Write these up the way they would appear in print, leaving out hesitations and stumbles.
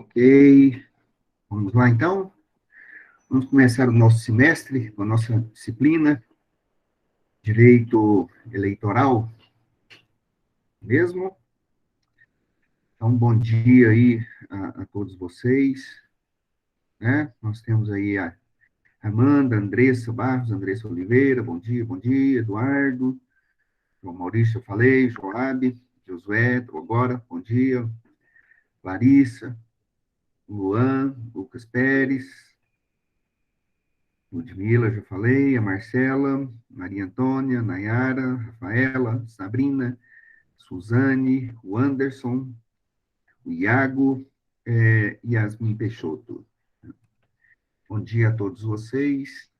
Ok, vamos lá então. Vamos começar o nosso semestre com a nossa disciplina, Direito Eleitoral, mesmo? Então, bom dia aí a todos vocês, né? Nós temos aí a Amanda, Andressa Barros, Andressa Oliveira, bom dia, Eduardo, João Maurício, eu falei, Joab, Josué, estou agora, bom dia, Larissa, Luan, Lucas Pérez, Ludmila, já falei, a Marcela, Maria Antônia, Nayara, Rafaela, Sabrina, Suzane, o Anderson, o Iago, Yasmin Peixoto. Bom dia a todos vocês.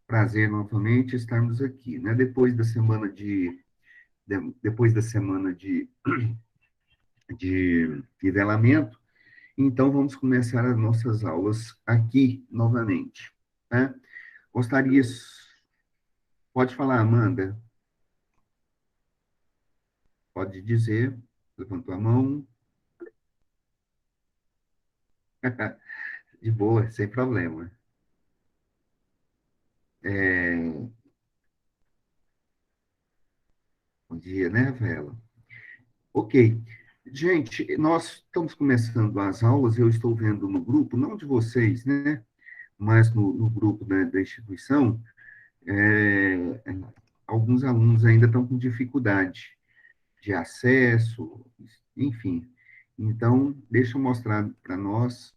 Prazer novamente estarmos aqui, né? Depois da semana de nivelamento, então vamos começar as nossas aulas aqui novamente, né? Gostaria, pode falar, Amanda, pode dizer, levantou a mão. De boa, sem problema. É, bom dia, né, Rafaela? Ok. Gente, nós estamos começando as aulas, eu estou vendo no grupo, não de vocês, né, mas no grupo da instituição, é, alguns alunos ainda estão com dificuldade de acesso, enfim. Então, deixa eu mostrar para nós,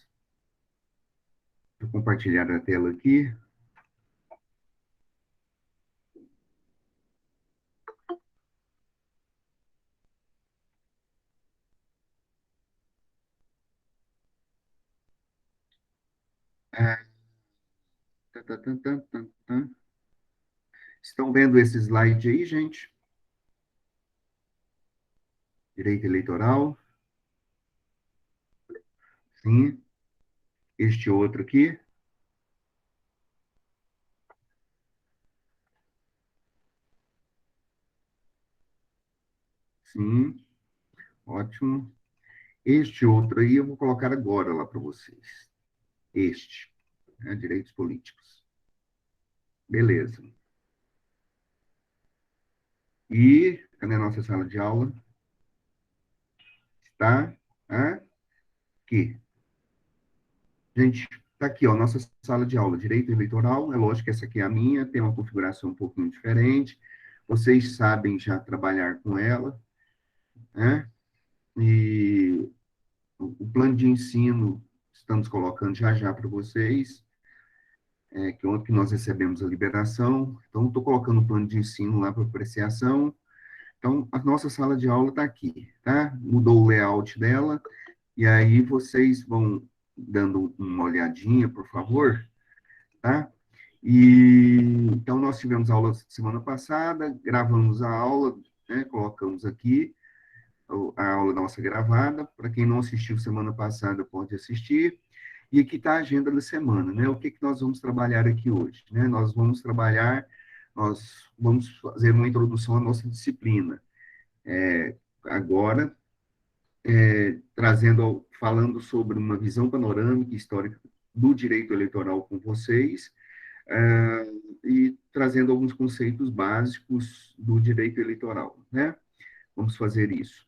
vou compartilhar a tela aqui. Ah, tá, tá, tá, tá, tá, tá. Estão vendo esse slide aí, gente? Direito eleitoral, sim. Este outro aqui, sim, ótimo. Este outro aí eu vou colocar agora lá para vocês. Este, né, direitos políticos. Beleza. E cadê a nossa sala de aula? Está aqui. Gente, está aqui, ó, nossa sala de aula, direito eleitoral. É lógico que essa aqui é a minha, tem uma configuração um pouquinho diferente. Vocês sabem já trabalhar com ela, né? E o plano de ensino estamos colocando já já para vocês. Que ontem nós recebemos a liberação, então estou colocando o plano de ensino lá para apreciação. Então, a nossa sala de aula está aqui, tá? Mudou o layout dela, e aí vocês vão dando uma olhadinha, por favor, tá? E então nós tivemos aula semana passada, gravamos a aula, né? Colocamos aqui a aula nossa gravada. Para quem não assistiu semana passada, pode assistir. E aqui está a agenda da semana, né? O que, que nós vamos trabalhar aqui hoje, né? Nós vamos fazer uma introdução à nossa disciplina. Agora, falando sobre uma visão panorâmica e histórica do direito eleitoral com vocês, e trazendo alguns conceitos básicos do direito eleitoral, né? Vamos fazer isso.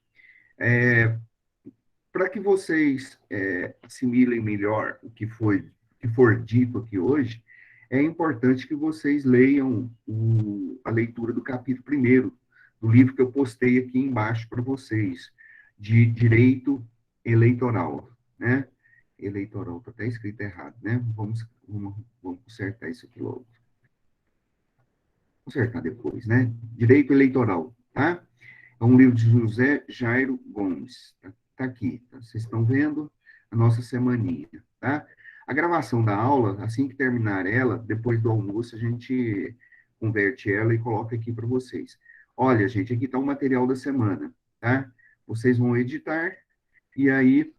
Para que vocês assimilem melhor que for dito aqui hoje, é importante que vocês leiam a leitura do capítulo primeiro do livro que eu postei aqui embaixo para vocês, de Direito Eleitoral, né? Eleitoral, está até escrito errado, né? Vamos consertar isso aqui logo. Consertar depois, né? Direito Eleitoral, tá? É um livro de José Jairo Gomes. Tá aqui, tá? Vocês estão vendo a nossa semaninha, tá? A gravação da aula, assim que terminar ela, depois do almoço, a gente converte ela e coloca aqui para vocês. Olha, gente, aqui está o material da semana, tá? Vocês vão editar, e aí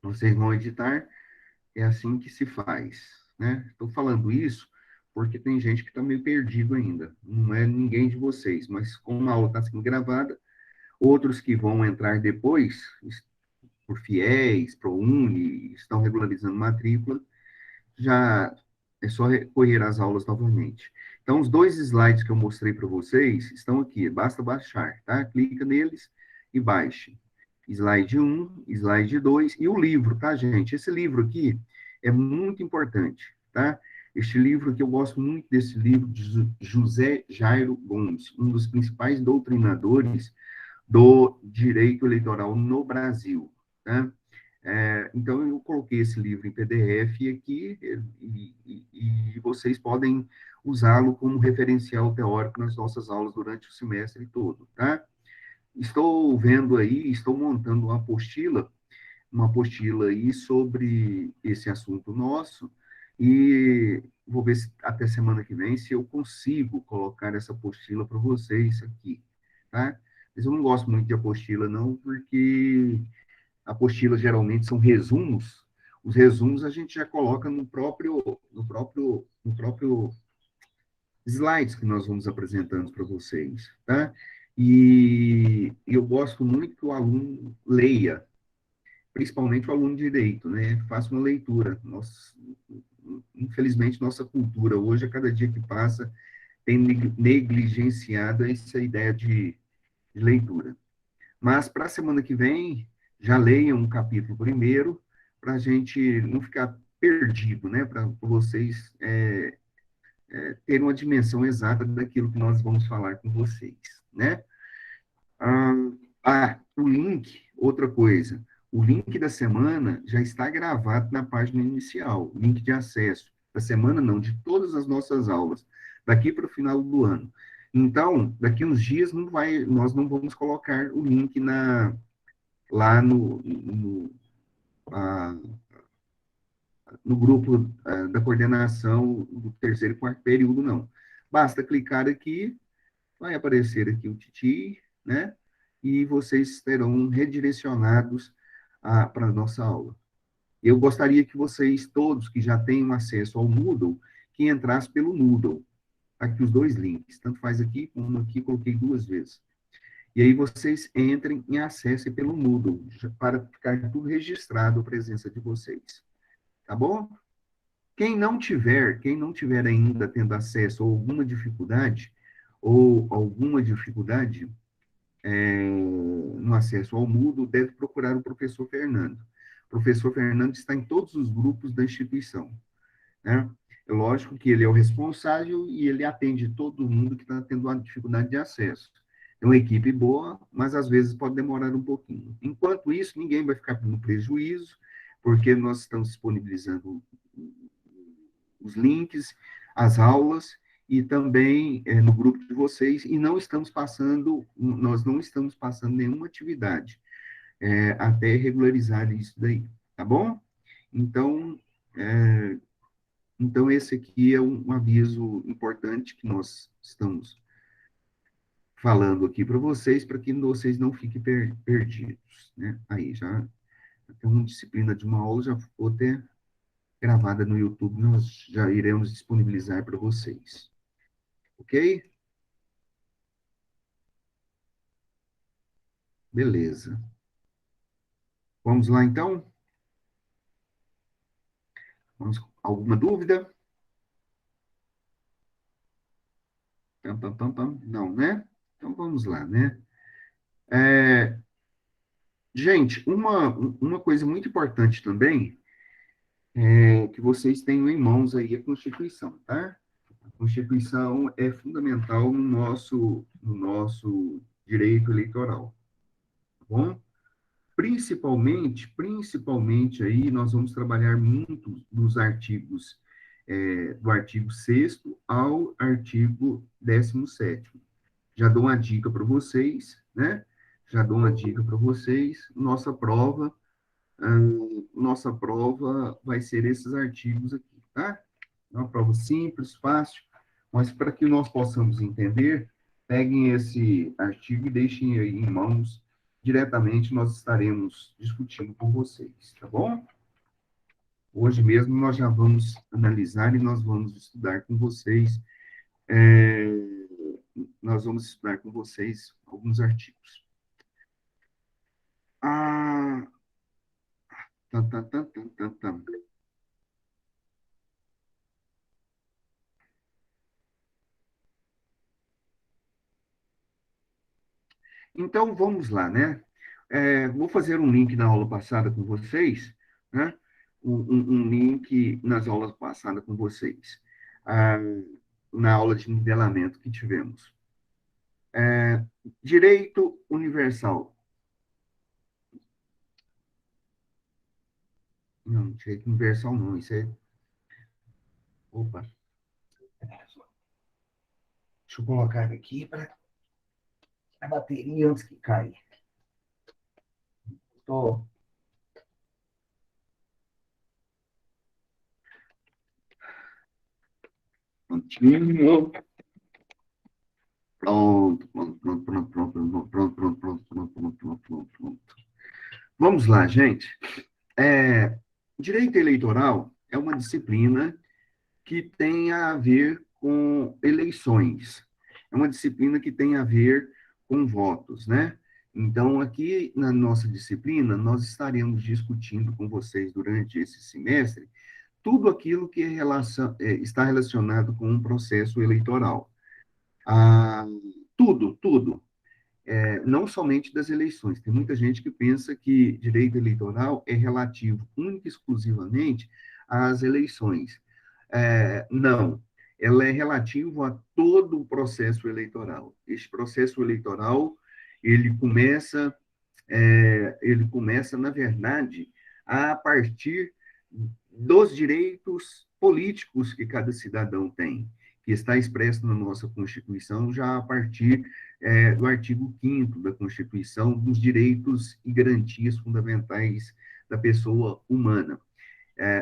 vocês vão editar, é assim que se faz, né? Estou falando isso porque tem gente que está meio perdido ainda. Não é ninguém de vocês, mas como a aula está sendo gravada, outros que vão entrar depois por FIES, ProUni, estão regularizando matrícula, já é só recorrer às aulas novamente. Então, os dois slides que eu mostrei para vocês estão aqui, basta baixar, tá? Clica neles e baixe. Slide 1, slide 2 e o livro, tá, gente? Esse livro aqui é muito importante, tá? Este livro aqui, eu gosto muito desse livro de José Jairo Gomes, um dos principais doutrinadores do direito eleitoral no Brasil, tá? Então, eu coloquei esse livro em PDF aqui e vocês podem usá-lo como referencial teórico nas nossas aulas durante o semestre todo, tá? Estou vendo aí, estou montando uma apostila aí sobre esse assunto nosso e vou ver se, até semana que vem se eu consigo colocar essa apostila para vocês aqui, tá? Mas eu não gosto muito de apostila, não, porque apostilas geralmente são resumos. Os resumos a gente já coloca no próprio slides que nós vamos apresentando para vocês, tá? E eu gosto muito que o aluno leia, principalmente o aluno de direito, né? Faça uma leitura. Infelizmente, nossa cultura hoje, a cada dia que passa, tem negligenciado essa ideia de leitura. Mas para a semana que vem, já leiam um capítulo primeiro, para a gente não ficar perdido, né? Para vocês terem uma dimensão exata daquilo que nós vamos falar com vocês, né? O link, outra coisa, o link da semana já está gravado na página inicial, link de acesso. Da semana não, de todas as nossas aulas, daqui para o final do ano. Então, daqui uns dias nós não vamos colocar o link lá ah, no grupo da coordenação do terceiro e quarto período, não. Basta clicar aqui, vai aparecer aqui o Titi, né? E vocês serão redirecionados para a nossa aula. Eu gostaria que vocês, todos que já tenham acesso ao Moodle, que entrassem pelo Moodle. Aqui os dois links, tanto faz aqui como aqui, coloquei duas vezes. E aí vocês entrem e acessem pelo Moodle, para ficar tudo registrado a presença de vocês. Tá bom? Quem não tiver ainda tendo acesso ou alguma dificuldade no acesso ao Moodle, deve procurar o professor Fernando. O professor Fernando está em todos os grupos da instituição, né? É lógico que ele é o responsável e ele atende todo mundo que está tendo uma dificuldade de acesso. É uma equipe boa, mas às vezes pode demorar um pouquinho. Enquanto isso, ninguém vai ficar no prejuízo, porque nós estamos disponibilizando os links, as aulas, e também no grupo de vocês, e nós não estamos passando nenhuma atividade até regularizar isso daí, tá bom? Então, esse aqui é um aviso importante que nós estamos falando aqui para que vocês não fiquem perdidos, né? Aí, já tem uma disciplina de uma aula, já ficou até gravada no YouTube, nós já iremos disponibilizar para vocês. Ok? Beleza. Vamos lá, então? Alguma dúvida? Pam, pam, pam, pam. Não, né? Então, vamos lá, né? É, gente, uma coisa muito importante também é que vocês tenham em mãos aí a Constituição, tá? A Constituição é fundamental no nosso direito eleitoral, tá bom? Principalmente aí, nós vamos trabalhar muito nos artigos, do artigo 6º ao artigo 17º. Já dou uma dica para vocês, né? Já dou uma dica para vocês. Nossa prova vai ser esses artigos aqui, tá? É uma prova simples, fácil, mas para que nós possamos entender, peguem esse artigo e deixem aí em mãos. Diretamente nós estaremos discutindo com vocês, tá bom? Hoje mesmo nós já vamos analisar e é, nós vamos estudar com vocês alguns artigos. Tan, tan, tan, tan, tan, tan. Então, vamos lá, né? Vou fazer um link na aula passada com vocês, né? Um link nas aulas passadas com vocês, ah, na aula de nivelamento que tivemos. É, Direito universal. Não, direito universal não, isso é... Opa, deixa eu colocar aqui para a bateria antes que caia. Tô... Prontinho. Pronto, pronto, pronto, pronto, pronto, pronto, pronto, pronto, pronto, pronto, pronto, pronto, pronto, pronto. Vamos lá, gente. Direito eleitoral é uma disciplina que tem a ver com eleições. É uma disciplina que tem a ver com votos, né? Então, aqui na nossa disciplina, nós estaremos discutindo com vocês durante esse semestre tudo aquilo que está relacionado com um processo eleitoral. Ah, tudo, tudo. Não somente das eleições. Tem muita gente que pensa que direito eleitoral é relativo única e exclusivamente às eleições. Não, ela é relativo a todo o processo eleitoral. Este processo eleitoral, ele começa, na verdade, a partir dos direitos políticos que cada cidadão tem, que está expresso na nossa Constituição já a partir do artigo 5º da Constituição, dos direitos e garantias fundamentais da pessoa humana.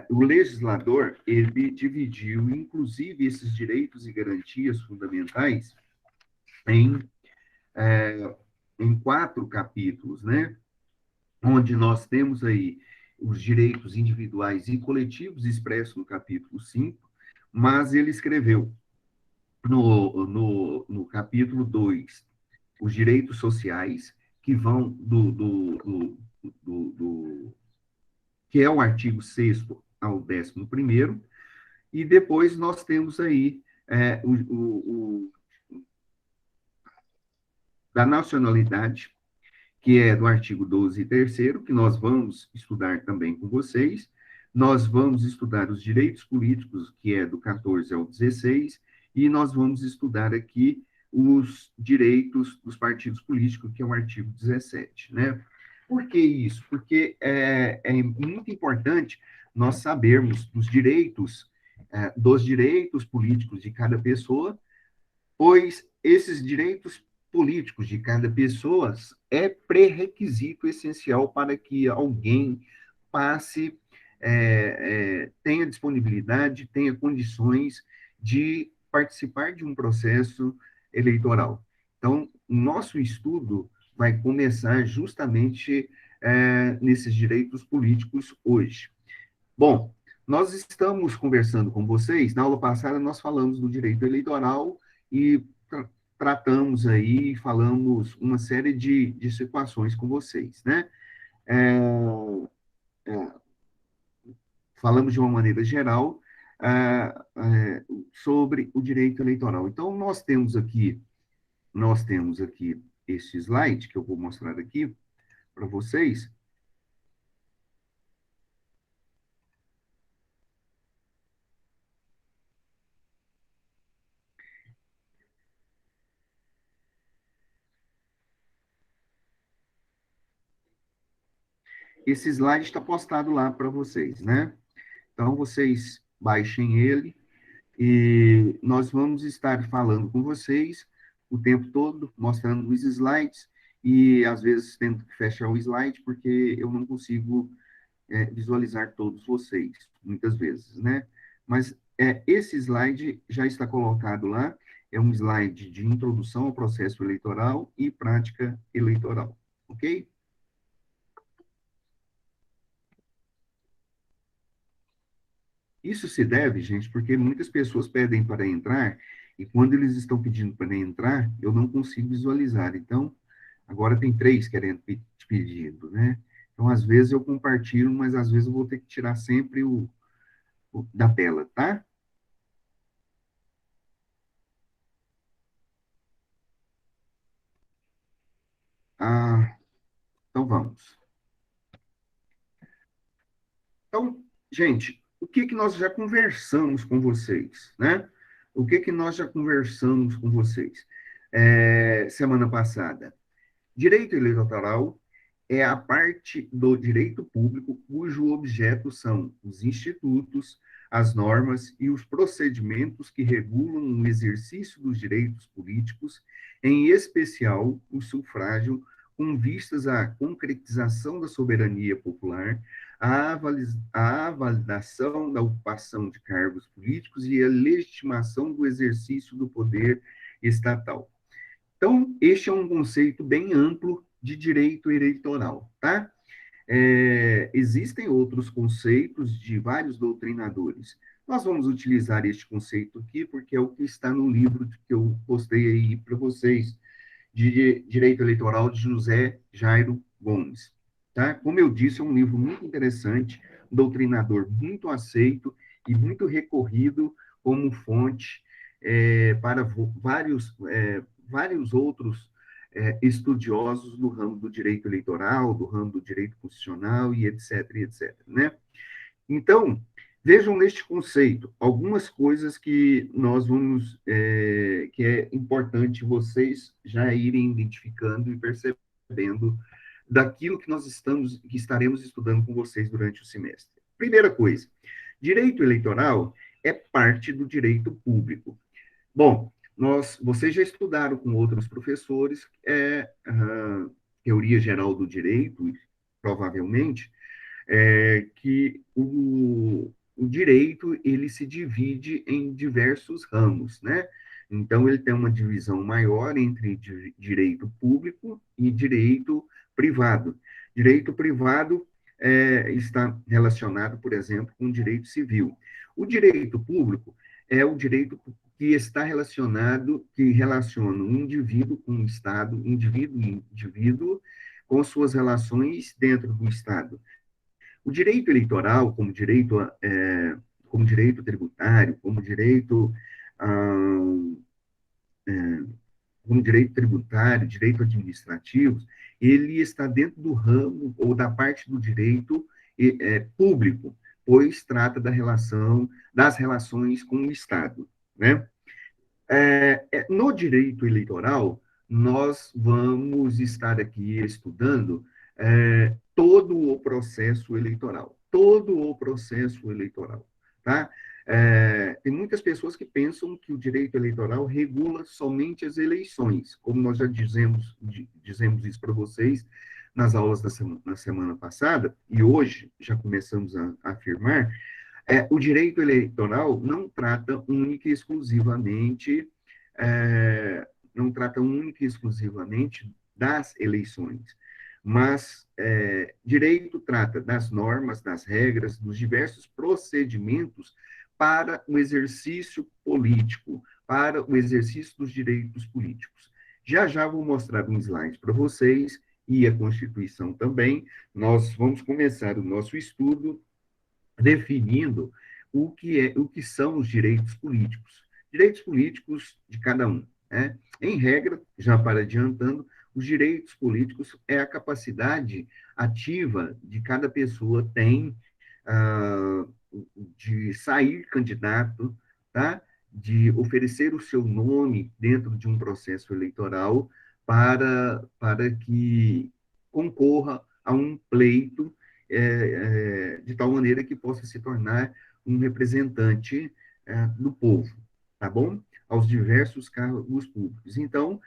O legislador, ele dividiu, inclusive, esses direitos e garantias fundamentais em, em 4 capítulos, né? Onde nós temos aí os direitos individuais e coletivos expressos no capítulo 5, mas ele escreveu no capítulo 2 os direitos sociais, que vão que é o artigo 6º ao 11º, e depois nós temos aí da nacionalidade, que é do artigo 12 e 3º, que nós vamos estudar também com vocês. Nós vamos estudar os direitos políticos, que é do 14 ao 16, e nós vamos estudar aqui os direitos dos partidos políticos, que é o artigo 17, né? Por que isso? Porque é muito importante nós sabermos dos direitos políticos de cada pessoa, pois esses direitos políticos de cada pessoa é pré-requisito essencial para que alguém passe, tenha disponibilidade, tenha condições de participar de um processo eleitoral. Então, o nosso estudo vai começar justamente nesses direitos políticos hoje. Bom, nós estamos conversando com vocês, na aula passada nós falamos do direito eleitoral e tratamos aí, falamos uma série de situações com vocês, né? É, é, Falamos de uma maneira geral sobre o direito eleitoral. Então, nós temos aqui este slide que eu vou mostrar aqui para vocês. Esse slide está postado lá para vocês, né? Então, vocês baixem ele e nós vamos estar falando com vocês o tempo todo, mostrando os slides e, às vezes, tendo que fechar o slide porque eu não consigo visualizar todos vocês, muitas vezes, né? Mas esse slide já está colocado lá, é um slide de introdução ao processo eleitoral e prática eleitoral, ok? Isso se deve, gente, porque muitas pessoas pedem para entrar e quando eles estão pedindo para entrar, eu não consigo visualizar. Então, agora tem 3 querendo pedindo, né? Então, às vezes eu compartilho, mas às vezes eu vou ter que tirar sempre o da tela, tá? Ah, então vamos. Então, gente, o que que nós já conversamos com vocês, né? O que que nós já conversamos com vocês semana passada? Direito eleitoral é a parte do direito público cujo objeto são os institutos, as normas e os procedimentos que regulam o exercício dos direitos políticos, em especial o sufrágio, com vistas à concretização da soberania popular, à validação da ocupação de cargos políticos e à legitimação do exercício do poder estatal. Então, este é um conceito bem amplo de direito eleitoral, tá? Existem outros conceitos de vários doutrinadores. Nós vamos utilizar este conceito aqui porque é o que está no livro que eu postei aí para vocês, de Direito Eleitoral de José Jairo Gomes. Tá? Como eu disse, é um livro muito interessante, um doutrinador muito aceito e muito recorrido como fonte para vários outros estudiosos do ramo do direito eleitoral, do ramo do direito constitucional e etc, etc, né? Então, vejam neste conceito algumas coisas que nós vamos, que é importante vocês já irem identificando e percebendo daquilo que que estaremos estudando com vocês durante o semestre. Primeira coisa, direito eleitoral é parte do direito público. Bom, vocês já estudaram com outros professores, teoria geral do direito, provavelmente, que o direito ele se divide em diversos ramos, né? Então ele tem uma divisão maior entre direito público e direito privado. Direito privado está relacionado, por exemplo, com direito civil. O direito público é o direito que está relacionado, que relaciona um indivíduo com o Estado, indivíduo e indivíduo, com suas relações dentro do Estado. O direito eleitoral, como direito tributário, ah, como direito tributário, direito administrativo, ele está dentro do ramo ou da parte do direito público, pois trata das relações com o Estado, né? No direito eleitoral, nós vamos estar aqui estudando todo o processo eleitoral, tá? Tem muitas pessoas que pensam que o direito eleitoral regula somente as eleições, como nós já dizemos isso para vocês nas aulas na semana passada, e hoje já começamos a afirmar, o direito eleitoral é, não trata única e exclusivamente das eleições, mas direito trata das normas, das regras, dos diversos procedimentos para o exercício político, para o exercício dos direitos políticos. Já já vou mostrar um slide para vocês e a Constituição também. Nós vamos começar o nosso estudo definindo o que são os direitos políticos de cada um. Né? Em regra, já para adiantando, os direitos políticos é a capacidade ativa de cada pessoa tem ah, de sair candidato, tá? De oferecer o seu nome dentro de um processo eleitoral para que concorra a um pleito de tal maneira que possa se tornar um representante do povo, tá bom? Aos diversos cargos públicos. Então,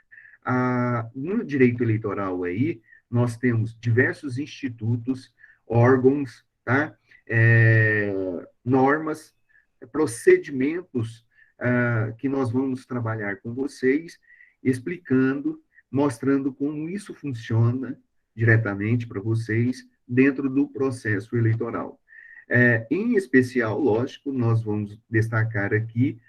no direito eleitoral aí, nós temos diversos institutos, órgãos, tá? Normas, procedimentos que nós vamos trabalhar com vocês, explicando, mostrando como isso funciona diretamente para vocês dentro do processo eleitoral. Em especial, lógico, nós vamos destacar aqui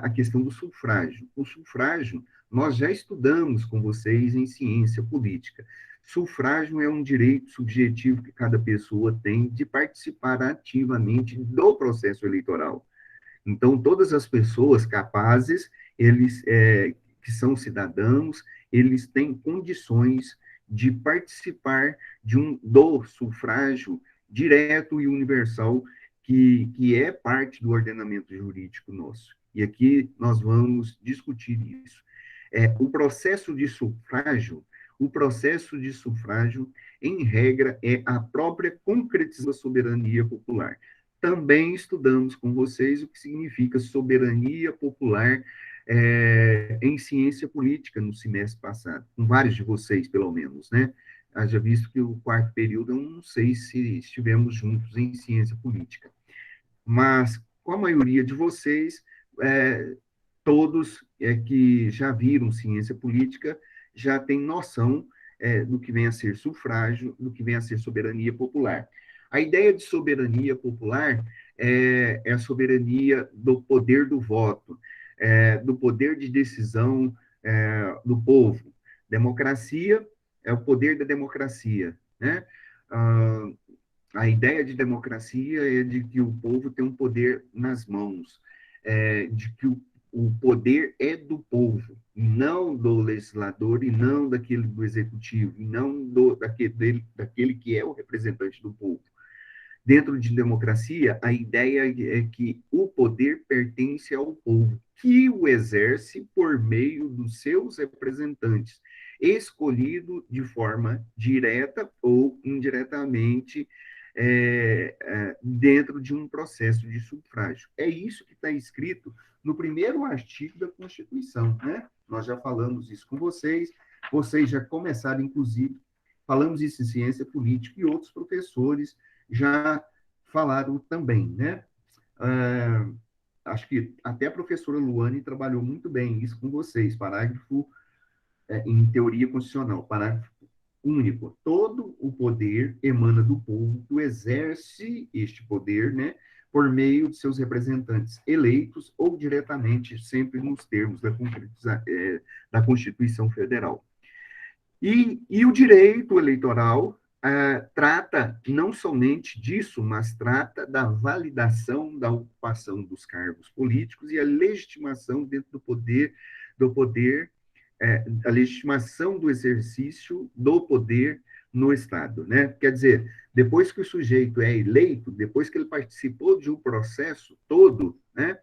a questão do sufrágio. O sufrágio, nós já estudamos com vocês em ciência política. Sufrágio é um direito subjetivo que cada pessoa tem de participar ativamente do processo eleitoral. Então, todas as pessoas capazes, eles que são cidadãos, eles têm condições de participar do sufrágio direto e universal, que é parte do ordenamento jurídico nosso. E aqui nós vamos discutir isso. O processo de sufrágio, em regra, é a própria concretização da soberania popular. Também estudamos com vocês o que significa soberania popular em ciência política no semestre passado, com vários de vocês, pelo menos, né? Haja visto que o quarto período, eu não sei se estivemos juntos em ciência política, mas com a maioria de vocês, todos que já viram ciência política já têm noção do que vem a ser sufrágio, do que vem a ser soberania popular. A ideia de soberania popular é a soberania do poder do voto, do poder de decisão do povo. Democracia é o poder da democracia, né? A ideia de democracia é de que o povo tem um poder nas mãos, de que o poder é do povo, não do legislador e não daquele do executivo, e não daquele que é o representante do povo. Dentro de democracia, a ideia é que o poder pertence ao povo, que o exerce por meio dos seus representantes, escolhido de forma direta ou indiretamente dentro de um processo de sufrágio. É isso que está escrito no primeiro artigo da Constituição, né? Nós já falamos isso com vocês já começaram, inclusive, falamos isso em ciência política e outros professores já falaram também, né? Acho que até a professora Luane trabalhou muito bem isso com vocês, parágrafo em teoria constitucional, parágrafo único. Todo o poder emana do povo, que exerce este poder, né, por meio de seus representantes eleitos ou diretamente, sempre nos termos da Constituição Federal. E o direito eleitoral trata não somente disso, mas trata da validação da ocupação dos cargos políticos e a legitimação dentro do poder a legitimação do exercício do poder no Estado, né? Quer dizer, depois que o sujeito é eleito, depois que ele participou de um processo todo, né?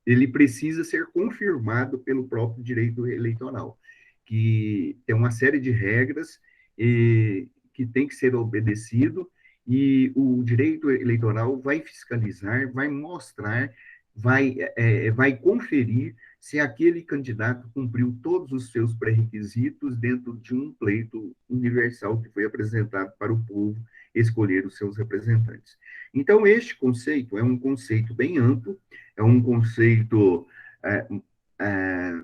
Ele precisa ser confirmado pelo próprio direito eleitoral, que tem uma série de regras que tem que ser obedecido, e o direito eleitoral vai fiscalizar, vai mostrar, vai conferir se aquele candidato cumpriu todos os seus pré-requisitos dentro de um pleito universal que foi apresentado para o povo escolher os seus representantes. Então, este conceito é um conceito bem amplo, é um conceito é, é,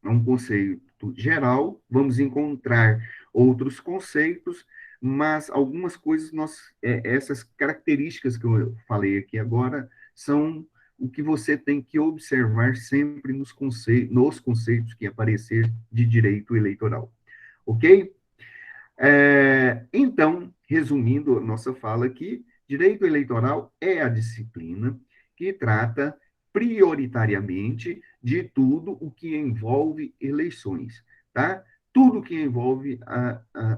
é um conceito geral, vamos encontrar outros conceitos, mas algumas coisas, essas características que eu falei aqui agora, são o que você tem que observar sempre nos conceitos que aparecer de direito eleitoral. Ok? Então, resumindo a nossa fala aqui, direito eleitoral é a disciplina que trata prioritariamente de tudo o que envolve eleições, tá? Tudo que envolve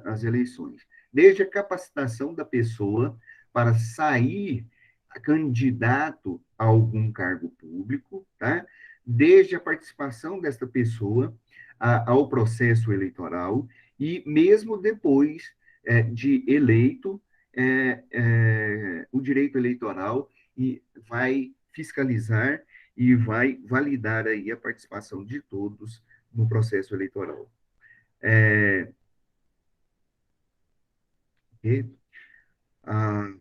as eleições, desde a capacitação da pessoa para sair candidato a algum cargo público, tá? Desde a participação desta pessoa ao processo eleitoral e mesmo depois de eleito, o direito eleitoral vai fiscalizar e vai validar aí a participação de todos no processo eleitoral. E, ah,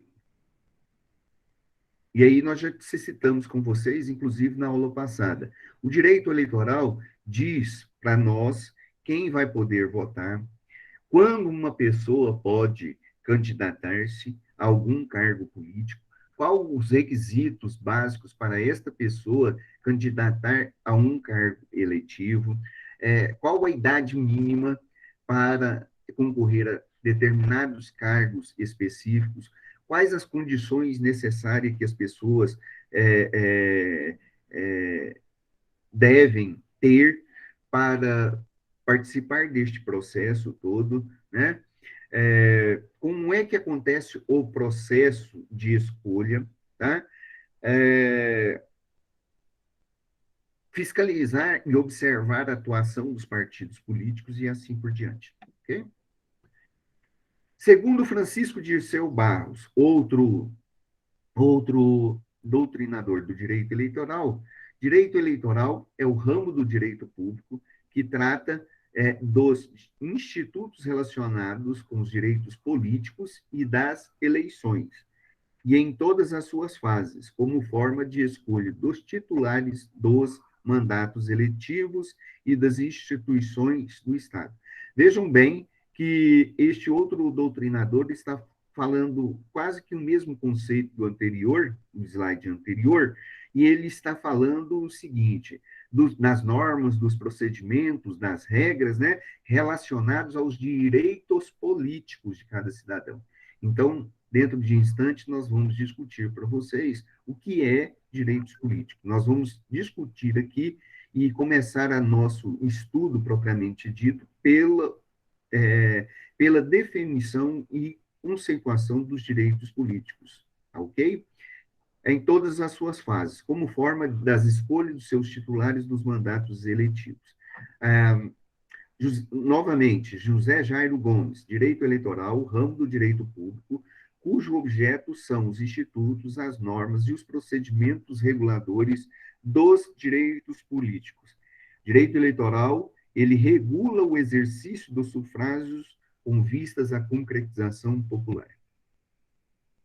e aí nós já citamos com vocês, inclusive na aula passada, o direito eleitoral diz para nós quem vai poder votar, quando uma pessoa pode candidatar-se a algum cargo político, quais os requisitos básicos para esta pessoa candidatar a um cargo eletivo, qual a idade mínima para concorrer a determinados cargos específicos, quais as condições necessárias que as pessoas é, devem ter para participar deste processo todo, né? Como é que acontece o processo de escolha, tá? É, fiscalizar e observar a atuação dos partidos políticos e assim por diante, ok? Segundo Francisco Dirceu Barros, outro doutrinador do direito eleitoral é o ramo do direito público que trata dos institutos relacionados com os direitos políticos e das eleições, e em todas as suas fases, como forma de escolha dos titulares dos mandatos eletivos e das instituições do Estado. Vejam bem que este outro doutrinador está falando quase que o mesmo conceito do anterior, do slide anterior, e ele está falando o seguinte, nas normas, dos procedimentos, das regras, né, relacionados aos direitos políticos de cada cidadão. Então, dentro de instantes, nós vamos discutir para vocês o que é direitos políticos. Nós vamos discutir aqui e começar a nosso estudo propriamente dito pela definição e conceituação dos direitos políticos, tá ok? Em todas as suas fases, como forma das escolhas dos seus titulares dos mandatos eletivos. Ah, novamente, José Jairo Gomes, Direito Eleitoral, ramo do direito público, cujo objeto são os institutos, as normas e os procedimentos reguladores dos direitos políticos. Direito eleitoral, ele regula o exercício dos sufrágios com vistas à concretização popular.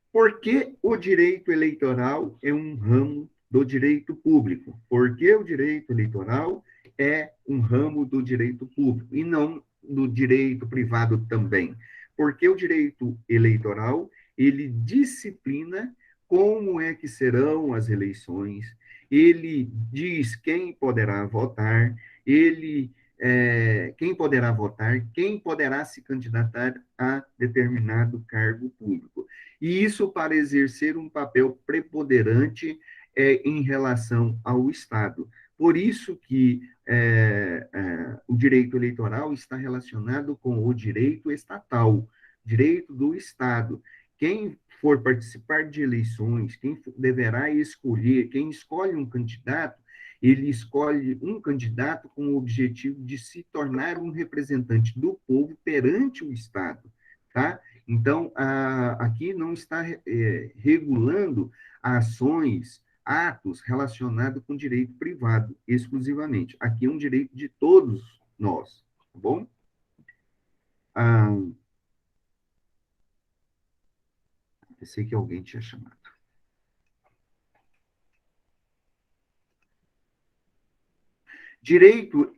Por que o direito eleitoral é um ramo do direito público? Porque o direito eleitoral é um ramo do direito público e não do direito privado também. Porque o direito eleitoral, ele disciplina como é que serão as eleições, ele diz quem poderá votar, quem poderá se candidatar a determinado cargo público. E isso para exercer um papel preponderante em relação ao Estado. Por isso que o direito eleitoral está relacionado com o direito estatal, direito do Estado. Quem for participar de eleições, quem deverá escolher, quem escolhe um candidato, ele escolhe um candidato com o objetivo de se tornar um representante do povo perante o Estado, tá? Então, aqui não está regulando ações, atos relacionados com direito privado, exclusivamente. Aqui é um direito de todos nós, tá bom? Ah, pensei que alguém tinha chamado. Direito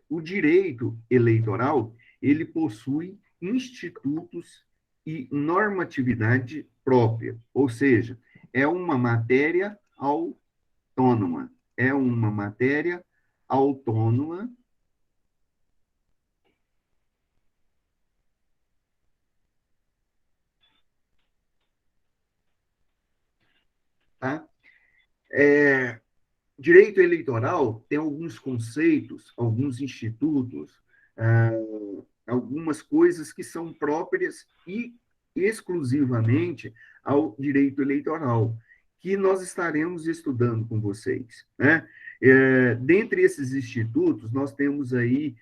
o direito eleitoral, ele possui institutos e normatividade própria, ou seja, é uma matéria autônoma. É uma matéria autônoma, tá? É, direito eleitoral tem alguns conceitos, alguns institutos, ah, algumas coisas que são próprias e exclusivamente ao direito eleitoral, que nós estaremos estudando com vocês, né? Dentre esses institutos, nós temos aí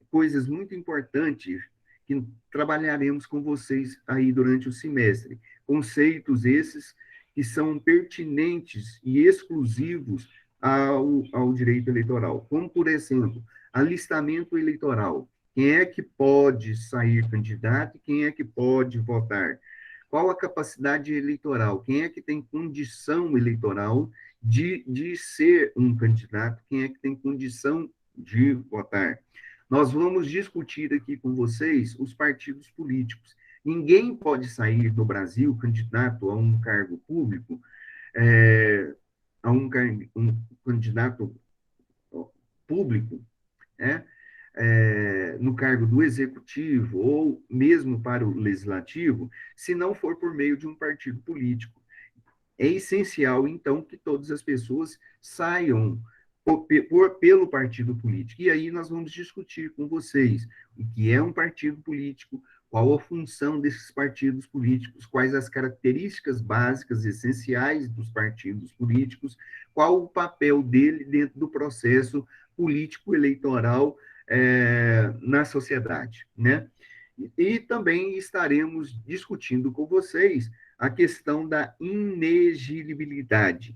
coisas muito importantes que trabalharemos com vocês aí durante o semestre. Conceitos esses que são pertinentes e exclusivos ao direito eleitoral, como, por exemplo, alistamento eleitoral. Quem é que pode sair candidato e quem é que pode votar? Qual a capacidade eleitoral? Quem é que tem condição eleitoral de ser um candidato? Quem é que tem condição de votar? Nós vamos discutir aqui com vocês os partidos políticos. Ninguém pode sair do Brasil candidato a um cargo público, a um candidato público, né? no cargo do executivo ou mesmo para o legislativo, se não for por meio de um partido político. É essencial, então, que todas as pessoas saiam pelo partido político. E aí nós vamos discutir com vocês o que é um partido político, qual a função desses partidos políticos, quais as características básicas, essenciais dos partidos políticos, qual o papel dele dentro do processo político eleitoral na sociedade, né? E também estaremos discutindo com vocês a questão da inelegibilidade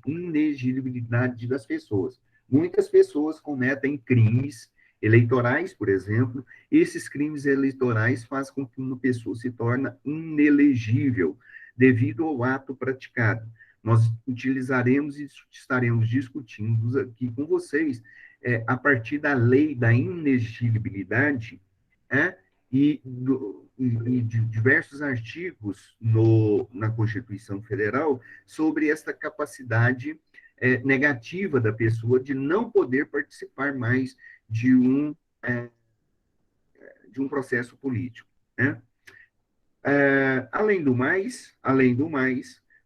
das pessoas. Muitas pessoas cometem crimes eleitorais, por exemplo, esses crimes eleitorais fazem com que uma pessoa se torne inelegível devido ao ato praticado. Nós utilizaremos e estaremos discutindo aqui com vocês a partir da lei da inelegibilidade, é, e de diversos artigos na Constituição Federal sobre esta capacidade negativa da pessoa de não poder participar mais de um, é, de um processo político, né? Além do mais,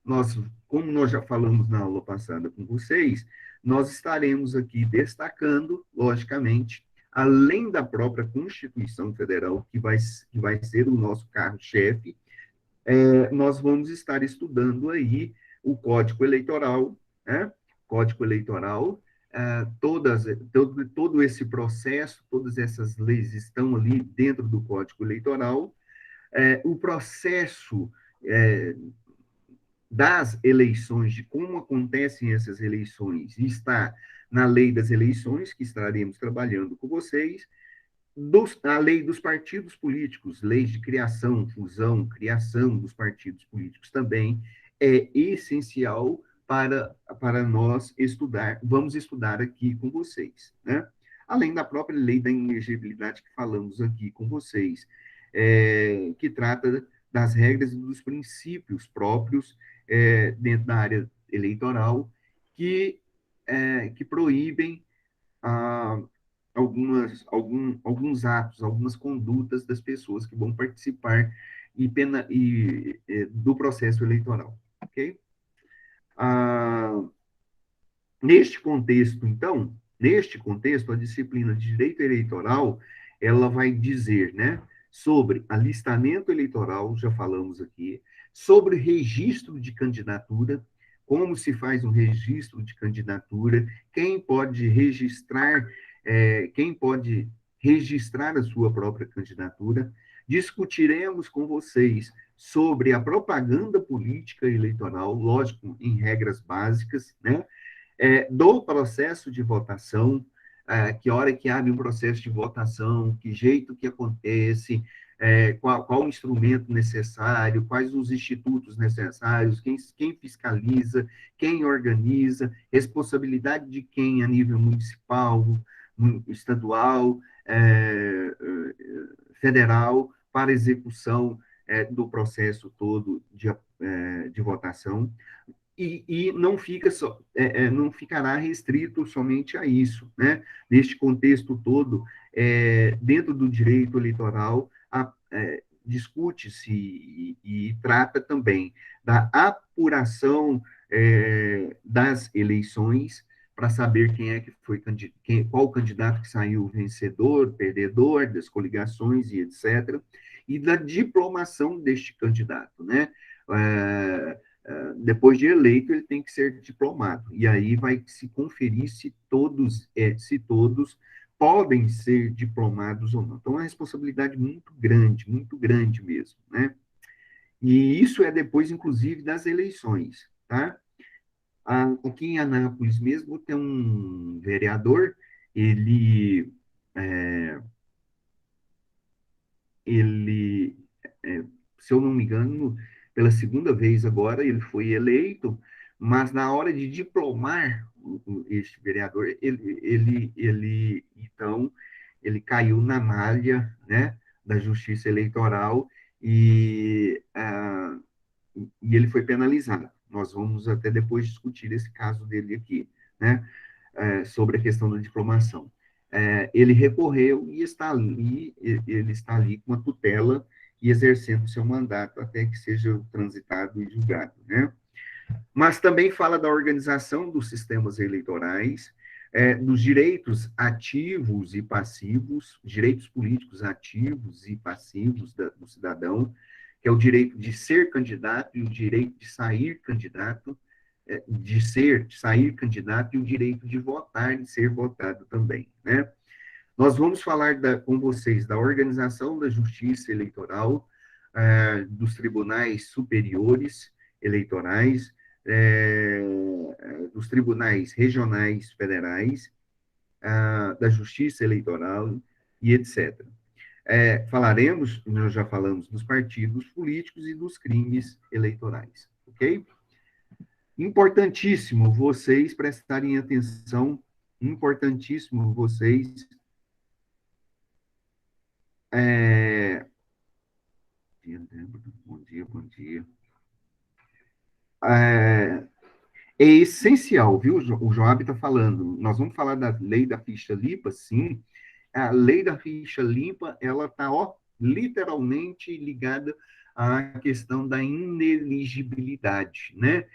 nós, como nós já falamos na aula passada com vocês, nós estaremos aqui destacando, logicamente, além da própria Constituição Federal, que vai ser o nosso carro-chefe, nós vamos estar estudando aí o Código Eleitoral, né? Código Eleitoral, todo esse processo, todas essas leis estão ali dentro do Código Eleitoral, o processo das eleições, de como acontecem essas eleições, está na lei das eleições, que estaremos trabalhando com vocês, a lei dos partidos políticos, leis de criação, fusão, criação dos partidos políticos também, é essencial para nós estudar, vamos estudar aqui com vocês, né? Além da própria lei da inegibilidade que falamos aqui com vocês, que trata das regras e dos princípios próprios dentro da área eleitoral que proíbem a, alguns atos, algumas condutas das pessoas que vão participar do processo eleitoral, ok? Ah, neste contexto, a disciplina de direito eleitoral, ela vai dizer, né, sobre alistamento eleitoral, já falamos aqui, sobre registro de candidatura, como se faz um registro de candidatura, quem pode registrar a sua própria candidatura. Discutiremos com vocês sobre a propaganda política eleitoral, lógico, em regras básicas, né? Do processo de votação, que hora que abre um processo de votação, que jeito que acontece, qual o instrumento necessário, quais os institutos necessários, quem fiscaliza, quem organiza, responsabilidade de quem a nível municipal, estadual, federal, para execução do processo todo de votação e não ficará restrito somente a isso, né? Neste contexto todo, dentro do direito eleitoral, discute-se e trata também da apuração das eleições para saber qual o candidato que saiu vencedor, perdedor, das coligações e etc., e da diplomação deste candidato, né? Depois de eleito, ele tem que ser diplomado. E aí vai se conferir se todos podem ser diplomados ou não. Então, é uma responsabilidade muito grande mesmo, né? E isso é depois, inclusive, das eleições, tá? Aqui em Anápolis mesmo tem um vereador, ele, é, ele é, se eu não me engano, pela segunda vez agora, ele foi eleito, mas na hora de diplomar este vereador, então, ele caiu na malha, né, da justiça eleitoral e ele foi penalizado. Nós vamos até depois discutir esse caso dele aqui, né, sobre a questão da diplomação. ele recorreu e ele está ali com a tutela e exercendo seu mandato até que seja transitado e julgado, né? Mas também fala da organização dos sistemas eleitorais, dos direitos ativos e passivos, direitos políticos ativos e passivos do cidadão, que é o direito de ser candidato e o direito de sair candidato, de sair candidato e o direito de votar e ser votado também, né? Nós vamos falar com vocês da organização da justiça eleitoral, dos tribunais superiores eleitorais, dos tribunais regionais federais, da justiça eleitoral e etc. Falaremos, nós já falamos, dos partidos políticos e dos crimes eleitorais, ok? Importantíssimo vocês prestarem atenção, importantíssimo vocês É... Bom dia, bom dia. É, é essencial, viu? O Joab está falando. Nós vamos falar da lei da ficha limpa, sim. A lei da ficha limpa, ela está, literalmente ligada à questão da ineligibilidade, né?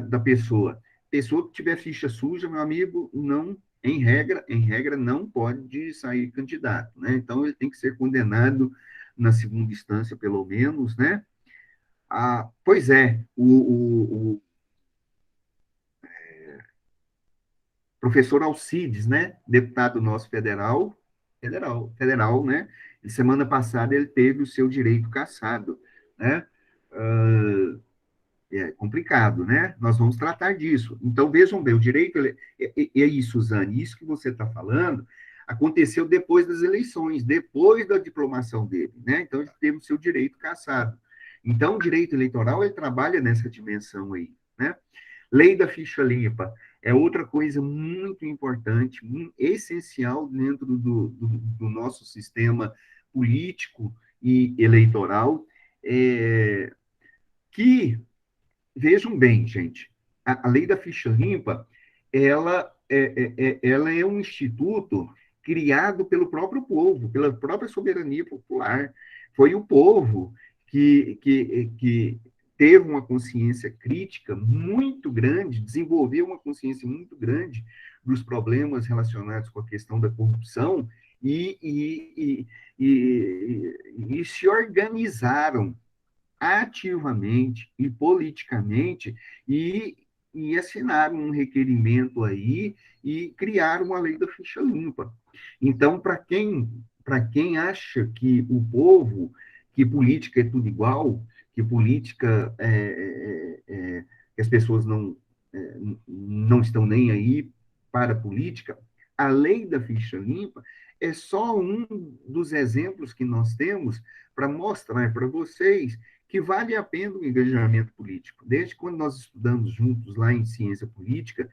Da pessoa. Pessoa que tiver ficha suja, meu amigo, não, em regra, não pode sair candidato, né? Então, ele tem que ser condenado na segunda instância, pelo menos, né? Pois é, o professor Alcides, né? Deputado nosso federal, né? E semana passada ele teve o seu direito cassado, né? É complicado, né? Nós vamos tratar disso. Então, vejam bem, o direito, é isso, Suzane, isso que você está falando, aconteceu depois das eleições, depois da diplomação dele, né? Então, ele teve o seu direito cassado. Então, o direito eleitoral, ele trabalha nessa dimensão aí, né? Lei da ficha limpa é outra coisa muito importante, essencial dentro do nosso sistema político e eleitoral, que vejam bem, gente, a lei da ficha limpa, ela é um instituto criado pelo próprio povo, pela própria soberania popular. Foi o povo que teve uma consciência crítica muito grande, desenvolveu uma consciência muito grande dos problemas relacionados com a questão da corrupção e se organizaram ativamente e politicamente e, e assinaram um requerimento aí e criaram uma lei da ficha limpa. Então, para quem acha que o povo, que política é tudo igual, que política que as pessoas não estão nem aí para a política, a lei da ficha limpa é só um dos exemplos que nós temos para mostrar para vocês que vale a pena o engajamento político. Desde quando nós estudamos juntos lá em ciência política,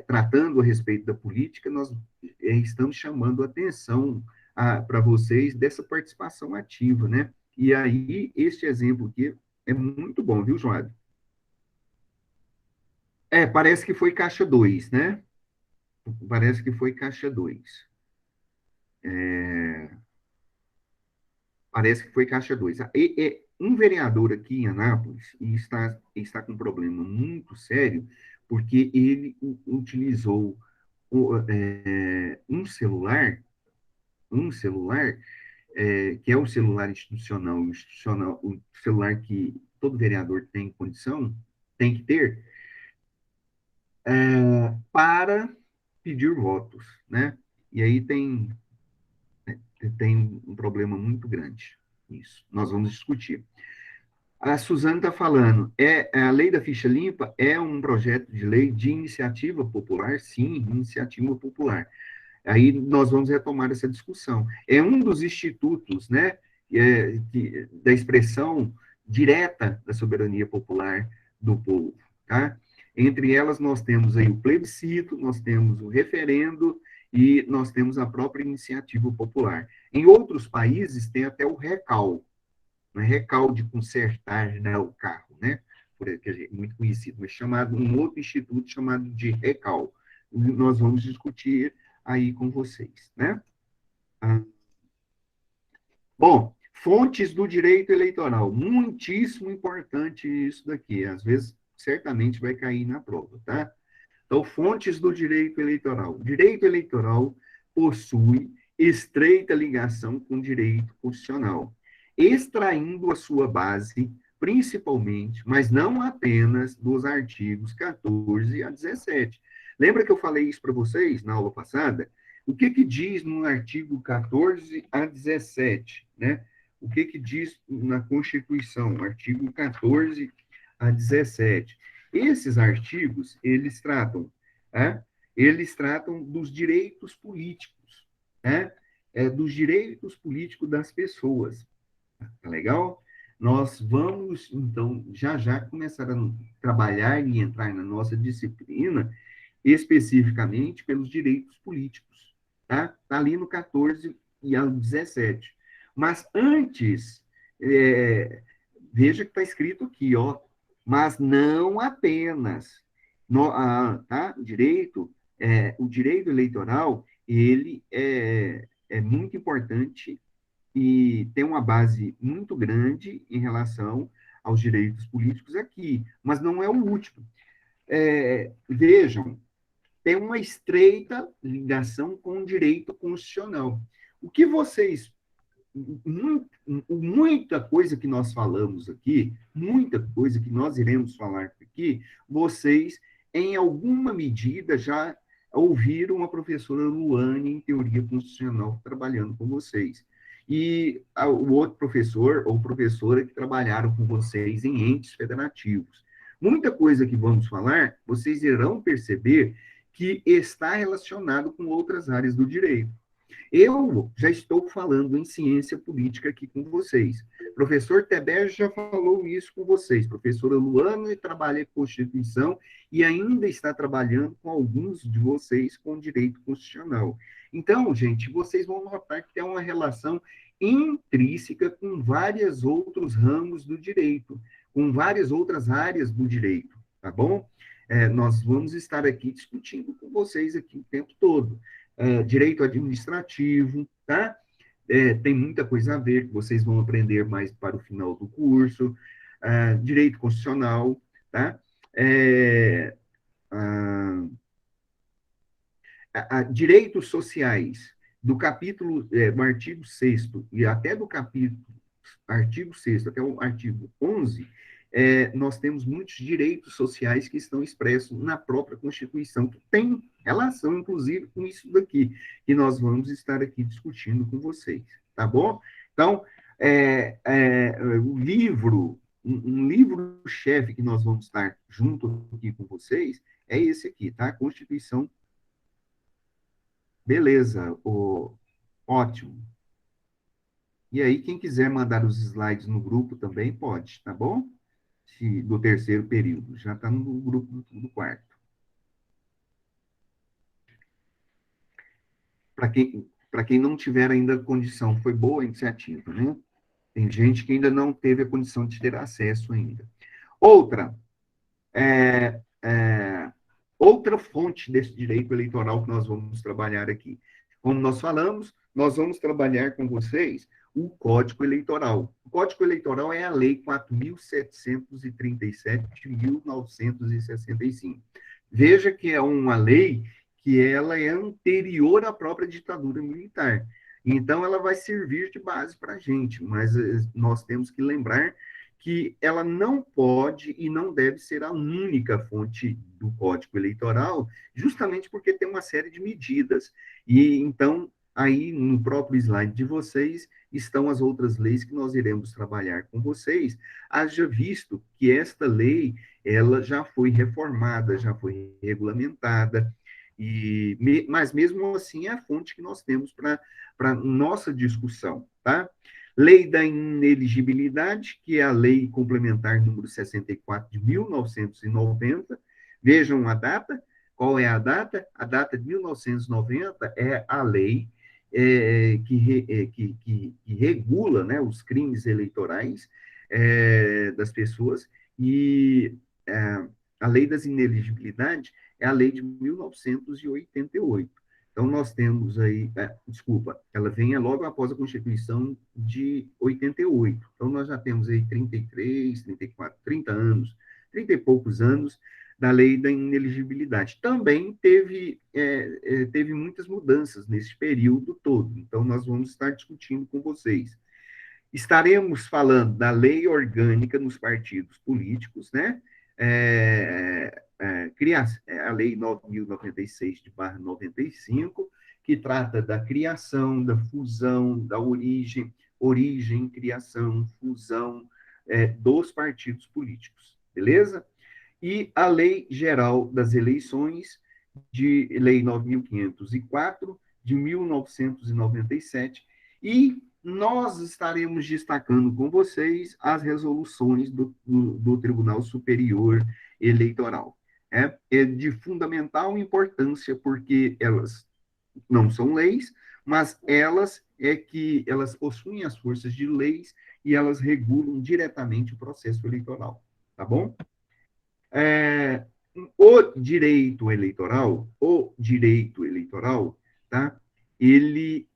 tratando a respeito da política, nós estamos chamando atenção para vocês dessa participação ativa, né? E aí, este exemplo aqui é muito bom, viu, Joab? Parece que foi caixa 2, né? Parece que foi caixa 2. Parece que foi caixa 2. Um vereador aqui em Anápolis está com um problema muito sério, porque ele utilizou um celular, que é o celular institucional, o celular que todo vereador tem condição, tem que ter, para pedir votos, né? E aí tem um problema muito grande nisso. Nós vamos discutir. A Suzana está falando, a lei da ficha limpa é um projeto de lei de iniciativa popular? Sim, iniciativa popular. Aí nós vamos retomar essa discussão. É um dos institutos, né, da expressão direta da soberania popular do povo, tá? Entre elas, nós temos aí o plebiscito, nós temos o referendo e nós temos a própria iniciativa popular. Em outros países, tem até o RECAL, né? RECAL de consertar, né, o carro, né? Quer dizer, muito conhecido, mas um outro instituto chamado de RECAL. Nós vamos discutir aí com vocês, né? Ah, bom, fontes do direito eleitoral. Muitíssimo importante isso daqui. Às vezes, certamente vai cair na prova, tá? Então, fontes do direito eleitoral. O direito eleitoral possui estreita ligação com o direito constitucional, extraindo a sua base, principalmente, mas não apenas, dos artigos 14 a 17. Lembra que eu falei isso para vocês na aula passada? O que que diz no artigo 14 a 17, né? O que que diz na Constituição, artigo 14 a 17? Esses artigos, né? Eles tratam dos direitos políticos, né? Dos direitos políticos das pessoas. Tá legal? Nós vamos, então, já já começar a trabalhar e entrar na nossa disciplina especificamente pelos direitos políticos, tá? Tá ali no 14 e ao 17. Mas antes, veja que está escrito aqui, ó, mas não apenas, tá? O direito eleitoral, ele é muito importante e tem uma base muito grande em relação aos direitos políticos aqui, mas não é o último. Vejam, tem uma estreita ligação com o direito constitucional. O que vocês, muita coisa que nós falamos aqui, muita coisa que nós iremos falar aqui, vocês, em alguma medida, já ouviram a professora Luane, em teoria constitucional, trabalhando com vocês. E o outro professor ou professora que trabalharam com vocês em entes federativos. Muita coisa que vamos falar, vocês irão perceber que está relacionado com outras áreas do direito. Eu já estou falando em ciência política aqui com vocês. Professor Teber já falou isso com vocês. Professora Luana trabalha com Constituição e ainda está trabalhando com alguns de vocês com direito constitucional. Então, gente, vocês vão notar que tem uma relação intrínseca com vários outros ramos do direito, com várias outras áreas do direito, tá bom? Nós vamos estar aqui discutindo com vocês aqui o tempo todo. Direito administrativo, tá? Tem muita coisa a ver, que vocês vão aprender mais para o final do curso. Direito constitucional, tá? É, ah, Direitos sociais, do capítulo, do artigo 6º e até do capítulo, artigo 6º até o artigo 11, nós temos muitos direitos sociais que estão expressos na própria Constituição, que tem relação, inclusive, com isso daqui, que nós vamos estar aqui discutindo com vocês, tá bom? Então, o livro, um livro-chefe que nós vamos estar junto aqui com vocês, é esse aqui, tá? Constituição. Beleza, ótimo. E aí, quem quiser mandar os slides no grupo também pode, tá bom? Do terceiro período. Já está no grupo do quarto. Para quem não tiver ainda condição, foi boa a iniciativa, né? Tem gente que ainda não teve a condição de ter acesso ainda. Outra, é, é, outra fonte desse direito eleitoral que nós vamos trabalhar aqui. Como nós falamos, nós vamos trabalhar com vocês o Código Eleitoral. O Código Eleitoral é a Lei 4.737 de 1965. Veja que é uma lei que ela é anterior à própria ditadura militar. Então, ela vai servir de base para a gente, mas nós temos que lembrar que ela não pode e não deve ser a única fonte do Código Eleitoral, justamente porque tem uma série de medidas. E então, aí no próprio slide de vocês estão as outras leis que nós iremos trabalhar com vocês, haja visto que esta lei ela já foi reformada, já foi regulamentada, mas mesmo assim é a fonte que nós temos para nossa discussão, tá? Lei da Ineligibilidade, que é a Lei Complementar número 64 de 1990. Vejam a data. Qual é a data? A data de 1990 é a lei que regula, né, os crimes eleitorais das pessoas, e a lei das ineligibilidades é a lei de 1988. Então, nós temos aí, desculpa, ela vem logo após a Constituição de 88. Então, nós já temos aí 33, 34, 30 anos, 30 e poucos anos da lei da ineligibilidade. Também teve muitas mudanças nesse período todo. Então, nós vamos estar discutindo com vocês. Estaremos falando da lei orgânica nos partidos políticos, né? A lei 9.096 de barra 95, que trata da criação, da fusão, da origem, criação, fusão dos partidos políticos, beleza? E a Lei Geral das Eleições, de Lei 9.504, de 1997, e nós estaremos destacando com vocês as resoluções do Tribunal Superior Eleitoral. É de fundamental importância, porque elas não são leis, mas elas possuem as forças de leis e elas regulam diretamente o processo eleitoral, tá bom? É, o direito eleitoral, tá? Ele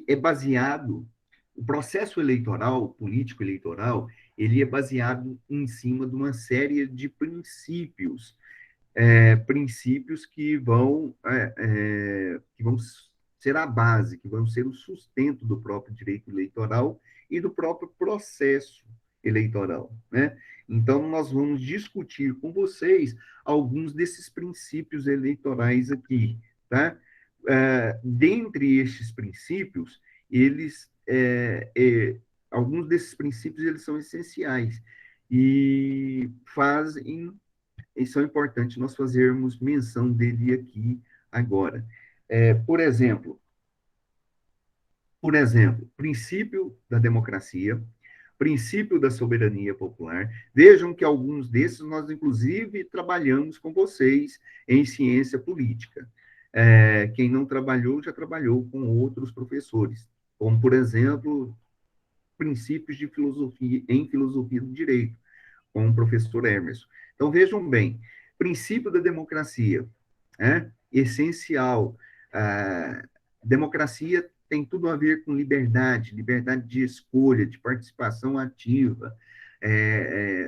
é baseado, o processo eleitoral, político eleitoral, ele é baseado em cima de uma série de princípios, princípios que vão ser a base, que vão ser o sustento do próprio direito eleitoral e do próprio processo eleitoral, né? Então, nós vamos discutir com vocês alguns desses princípios eleitorais aqui, tá? Dentre estes princípios, alguns desses princípios, eles são essenciais e são importantes nós fazermos menção dele aqui agora. Por exemplo, princípio da democracia, princípio da soberania popular. Vejam que alguns desses nós, inclusive, trabalhamos com vocês em ciência política. Quem não trabalhou, já trabalhou com outros professores, como, por exemplo, princípios de filosofia, em filosofia do direito, com o professor Emerson. Então, vejam bem, princípio da democracia, essencial. A democracia tem tudo a ver com liberdade de escolha, de participação ativa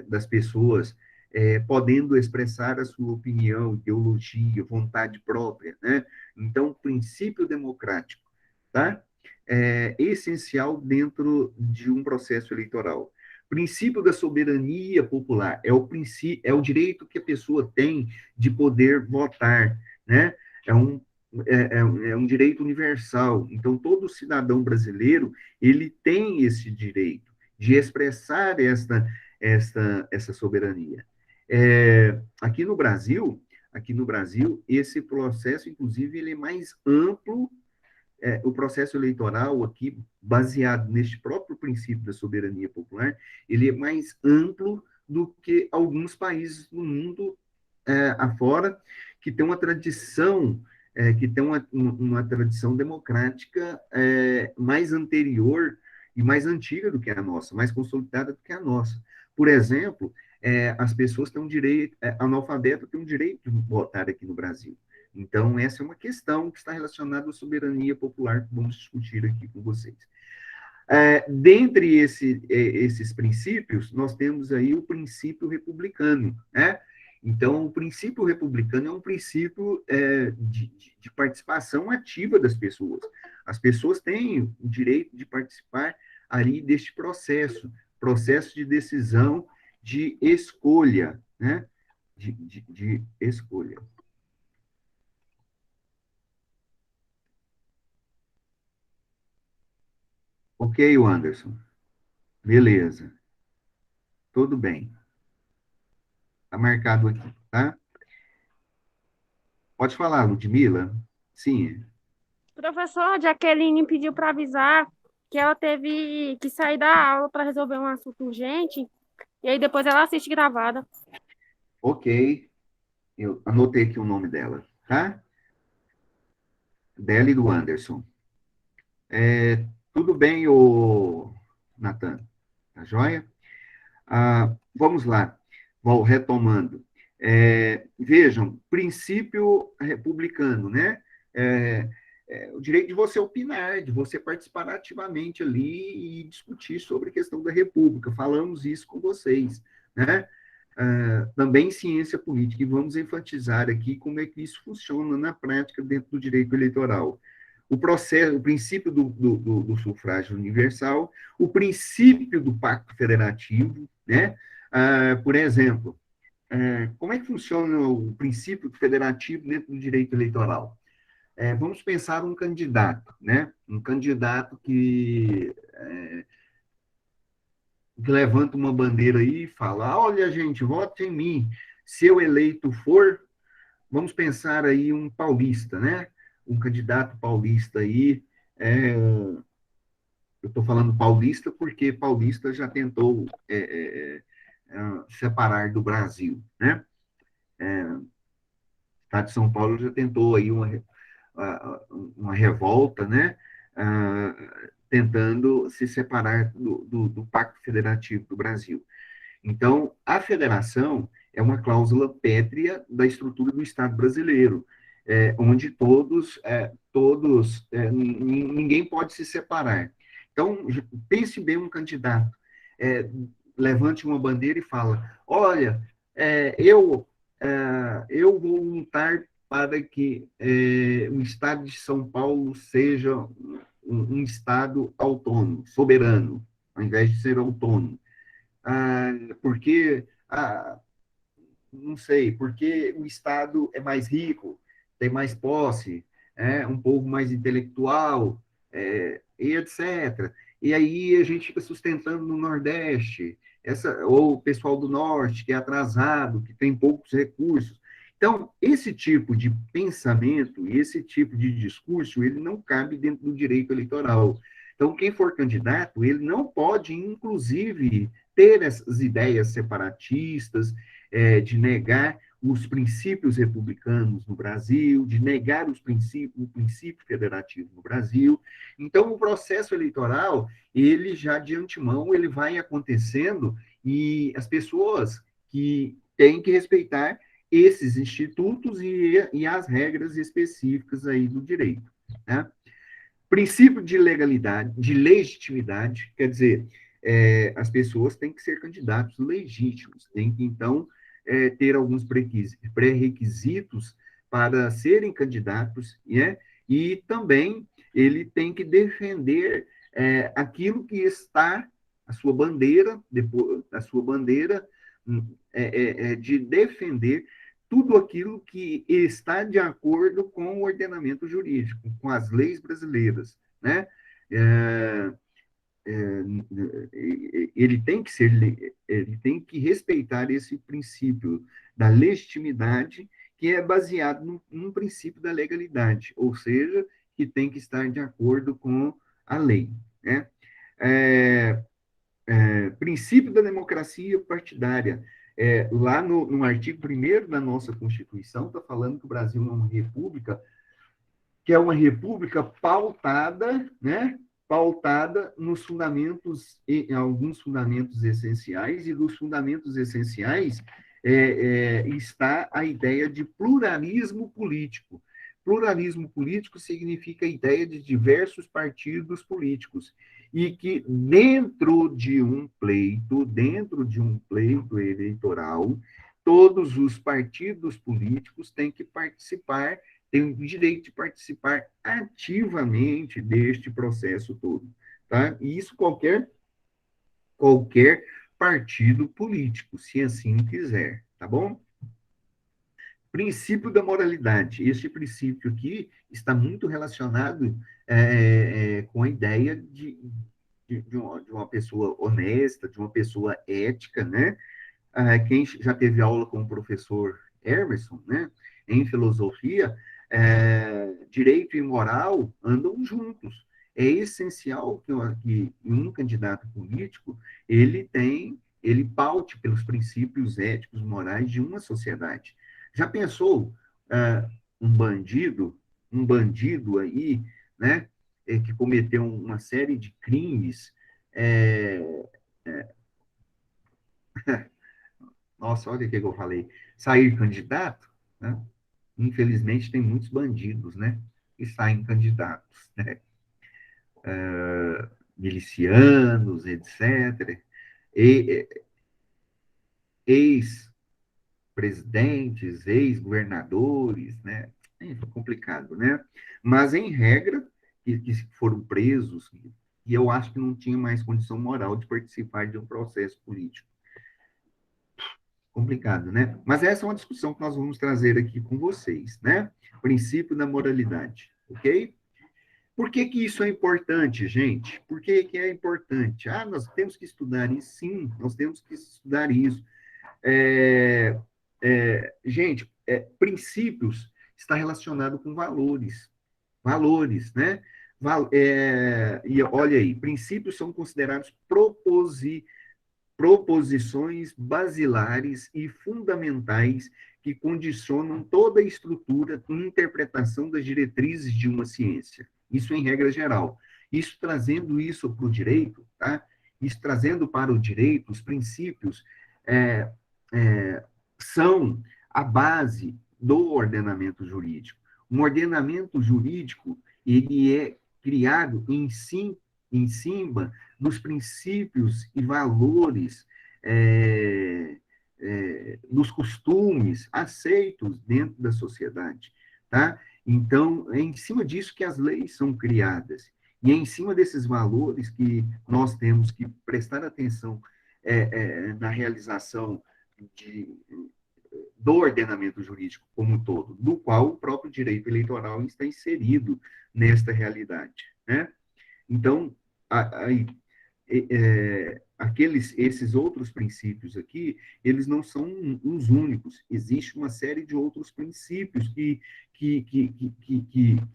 das pessoas, podendo expressar a sua opinião, ideologia, vontade própria, né? Então, princípio democrático, tá? É essencial dentro de um processo eleitoral. Princípio da soberania popular é o direito que a pessoa tem de poder votar, né? É um direito universal. Então, todo cidadão brasileiro, ele tem esse direito de expressar essa soberania. Aqui no Brasil, esse processo, inclusive, ele é mais amplo. O processo eleitoral aqui, baseado neste próprio princípio da soberania popular, ele é mais amplo do que alguns países do mundo afora, que tem uma tradição, uma tradição democrática mais anterior e mais antiga do que a nossa, mais consolidada do que a nossa. Por exemplo, as pessoas têm um direito, analfabeto tem um direito de votar aqui no Brasil. Então, essa é uma questão que está relacionada à soberania popular que vamos discutir aqui com vocês. Dentre esses princípios, nós temos aí o princípio republicano, né? Então, o princípio republicano é um princípio de participação ativa das pessoas. As pessoas têm o direito de participar ali deste processo de decisão, de escolha, né? De escolha. Ok, Anderson. Beleza. Tudo bem. Está marcado aqui, tá? Pode falar, Ludmila? Sim. Professor, a Jaqueline pediu para avisar que ela teve que sair da aula para resolver um assunto urgente, e aí depois ela assiste gravada. Ok. Eu anotei aqui o nome dela, tá? Dela e do Anderson. Tudo bem, Natan? Tá joia? Vamos lá. Vou retomando. Vejam, princípio republicano, né? É, o direito de você opinar, de você participar ativamente ali e discutir sobre a questão da república. Falamos isso com vocês, né? Também ciência política, e vamos enfatizar aqui como é que isso funciona na prática dentro do direito eleitoral. O princípio do sufrágio universal, o princípio do pacto federativo, né? Por exemplo, como é que funciona o princípio federativo dentro do direito eleitoral? Vamos pensar um candidato, né? Um candidato que levanta uma bandeira aí e fala: olha, gente, vote em mim. Se eu eleito for, vamos pensar aí um paulista, né? Um candidato paulista aí. Eu estou falando paulista porque paulista já tentou separar do Brasil, né? O Estado de São Paulo já tentou aí uma revolta, né? Tentando se separar do Pacto Federativo do Brasil. Então, a federação é uma cláusula pétrea da estrutura do Estado brasileiro, onde ninguém pode se separar. Então, pense bem um candidato, levante uma bandeira e fala: olha, eu vou lutar para que o Estado de São Paulo seja um Estado autônomo, soberano, ao invés de ser autônomo. Porque, não sei, porque o Estado é mais rico, tem mais posse, um povo mais intelectual, e etc. E aí a gente fica sustentando no Nordeste, ou o pessoal do Norte, que é atrasado, que tem poucos recursos. Então, esse tipo de pensamento e esse tipo de discurso, ele não cabe dentro do direito eleitoral. Então, quem for candidato, ele não pode, inclusive, ter essas ideias separatistas, de negar os princípios republicanos no Brasil, de negar o princípio federativo no Brasil. Então, o processo eleitoral, ele já de antemão, ele vai acontecendo e as pessoas que têm que respeitar esses institutos e as regras específicas aí do direito, né? Princípio de legalidade, de legitimidade, quer dizer, as pessoas têm que ser candidatos legítimos, têm que, então, ter alguns pré-requisitos para serem candidatos, né? E também ele tem que defender aquilo que está a sua bandeira, depois, a sua bandeira de defender tudo aquilo que está de acordo com o ordenamento jurídico, com as leis brasileiras, né? É, ele tem que respeitar esse princípio da legitimidade, que é baseado num princípio da legalidade, ou seja, que tem que estar de acordo com a lei, né? É, princípio da democracia partidária. Lá no artigo 1º da nossa Constituição, está falando que o Brasil é uma república, que é uma república pautada, né? Pautada nos fundamentos, em alguns fundamentos essenciais, e dos fundamentos essenciais está a ideia de pluralismo político. Pluralismo político significa a ideia de diversos partidos políticos, e que dentro de um pleito eleitoral, todos os partidos políticos têm que participar, têm o direito de participar ativamente deste processo todo, tá? E isso qualquer partido político, se assim quiser, tá bom? Princípio da moralidade. Este princípio aqui está muito relacionado com a ideia de uma pessoa honesta, de uma pessoa ética, né? Quem já teve aula com o professor Emerson, né? Em filosofia, direito e moral andam juntos. É essencial que um candidato político ele paute pelos princípios éticos, morais de uma sociedade. Já pensou um bandido aí, né, que cometeu uma série de crimes? É, nossa, olha o que eu falei. sair candidato, né? Infelizmente, tem muitos bandidos, né? Que saem candidatos, né? Milicianos, etc. E, ex-presidentes, ex-governadores, né? É complicado, né? Mas, em regra, que foram presos, e eu acho que não tinha mais condição moral de participar de um processo político. Complicado, né? Mas essa é uma discussão que nós vamos trazer aqui com vocês, né? Princípio da moralidade, ok? Por que que isso é importante, gente? Por que que é importante? Ah, nós temos que estudar isso. Sim, nós temos que estudar isso. É, gente, princípios está relacionado com valores. Valores, né? E olha aí, princípios são considerados proposições basilares e fundamentais que condicionam toda a estrutura e interpretação das diretrizes de uma ciência. Isso em regra geral. Isso trazendo isso para o direito, tá? Isso trazendo para o direito, os princípios é, são a base do ordenamento jurídico. Um ordenamento jurídico, ele é criado em cima dos princípios e valores, dos costumes aceitos dentro da sociedade, tá? Então, é em cima disso que as leis são criadas. E é em cima desses valores que nós temos que prestar atenção na realização de, do ordenamento jurídico como um todo, do qual o próprio direito eleitoral está inserido nesta realidade, né? Então, aí, esses outros princípios aqui, eles não são os únicos. Existe uma série de outros princípios que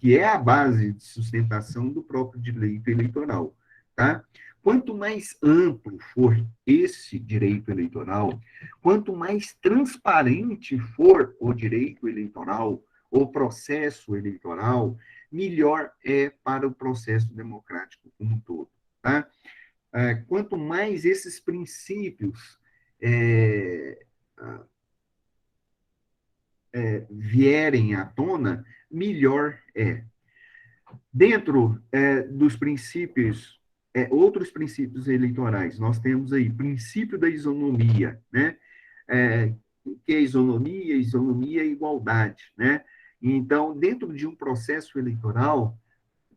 é a base de sustentação do próprio direito eleitoral, tá? Quanto mais amplo for esse direito eleitoral, quanto mais transparente for o direito eleitoral, o processo eleitoral, melhor é para o processo democrático como um todo, tá? Quanto mais esses princípios vierem à tona, melhor é. Dentro dos princípios, outros princípios eleitorais, nós temos aí princípio da isonomia, né? Que é isonomia? Isonomia é igualdade, né? Então, dentro de um processo eleitoral,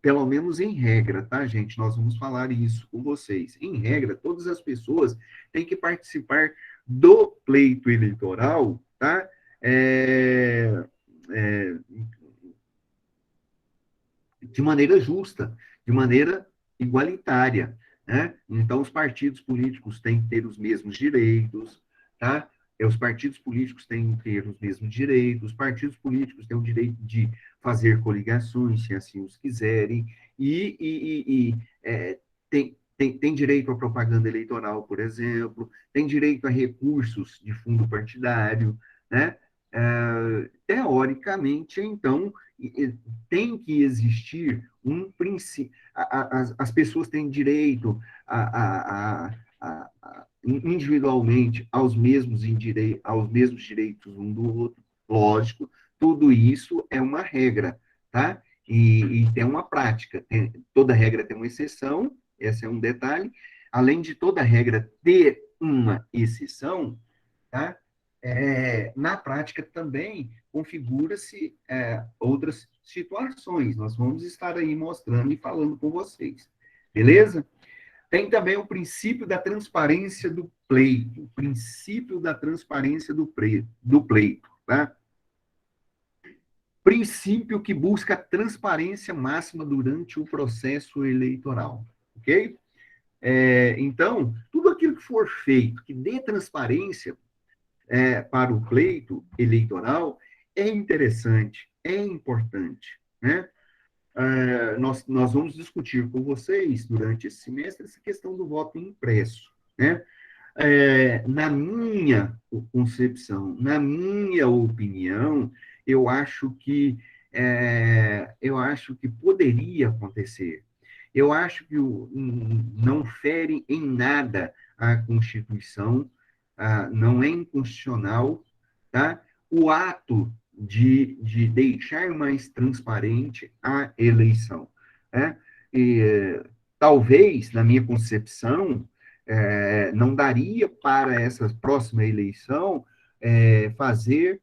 pelo menos em regra, tá, gente? Nós vamos falar isso com vocês. Em regra, todas as pessoas têm que participar do pleito eleitoral, tá? É, de maneira justa, de maneira igualitária, né? Então, os partidos políticos têm que ter os mesmos direitos, tá? Os partidos políticos têm que ter os mesmos direitos, os partidos políticos têm o direito de fazer coligações, se assim os quiserem, tem direito à propaganda eleitoral, por exemplo, tem direito a recursos de fundo partidário, né? Teoricamente, então, tem que existir um princípio. As pessoas têm direito individualmente aos mesmos direitos um do outro, lógico, tudo isso é uma regra, tá? E tem uma prática. Toda regra tem uma exceção, esse é um detalhe. Além de toda regra ter uma exceção, tá? Na prática também configura-se outras situações. Nós vamos estar aí mostrando e falando com vocês. Beleza? Tem também o princípio da transparência do pleito. O princípio da transparência do pleito. Tá? Princípio que busca transparência máxima durante o processo eleitoral. Ok? Então, tudo aquilo que for feito que dê transparência para o pleito eleitoral é interessante, é importante, né? Nós vamos discutir com vocês, durante esse semestre, essa questão do voto impresso, né? Na minha concepção, na minha opinião, eu acho que poderia acontecer. Eu acho que não fere em nada a Constituição, não é inconstitucional, tá? O ato de deixar mais transparente a eleição, né? E, talvez, na minha concepção, não daria para essa próxima eleição fazer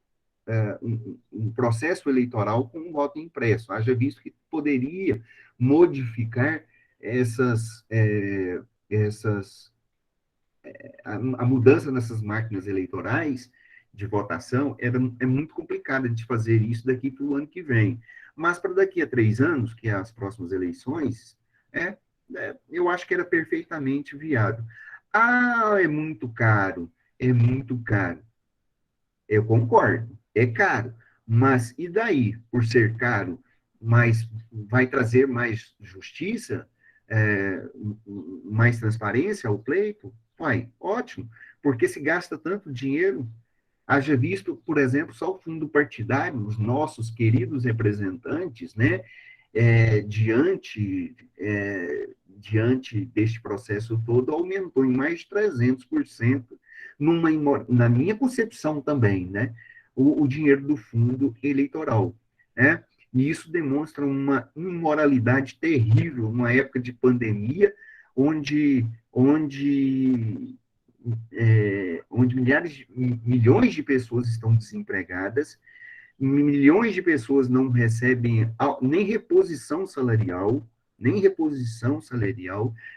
um processo eleitoral com um voto impresso. Haja visto que poderia modificar essas a mudança nessas máquinas eleitorais de votação é muito complicada de fazer isso daqui para o ano que vem. Mas para daqui a 3 anos, que é as próximas eleições, eu acho que era perfeitamente viável. Ah, é muito caro, é muito caro. Eu concordo, é caro. Mas e daí, por ser caro, mas vai trazer mais justiça, mais transparência ao pleito? Vai, ótimo, porque se gasta tanto dinheiro. Haja visto, por exemplo, só o fundo partidário, os nossos queridos representantes, né, diante deste processo todo, aumentou em mais de 300%, na minha concepção também, né, o dinheiro do fundo eleitoral, né? E isso demonstra uma imoralidade terrível, numa época de pandemia, onde milhões de pessoas estão desempregadas, milhões de pessoas não recebem nem reposição salarial,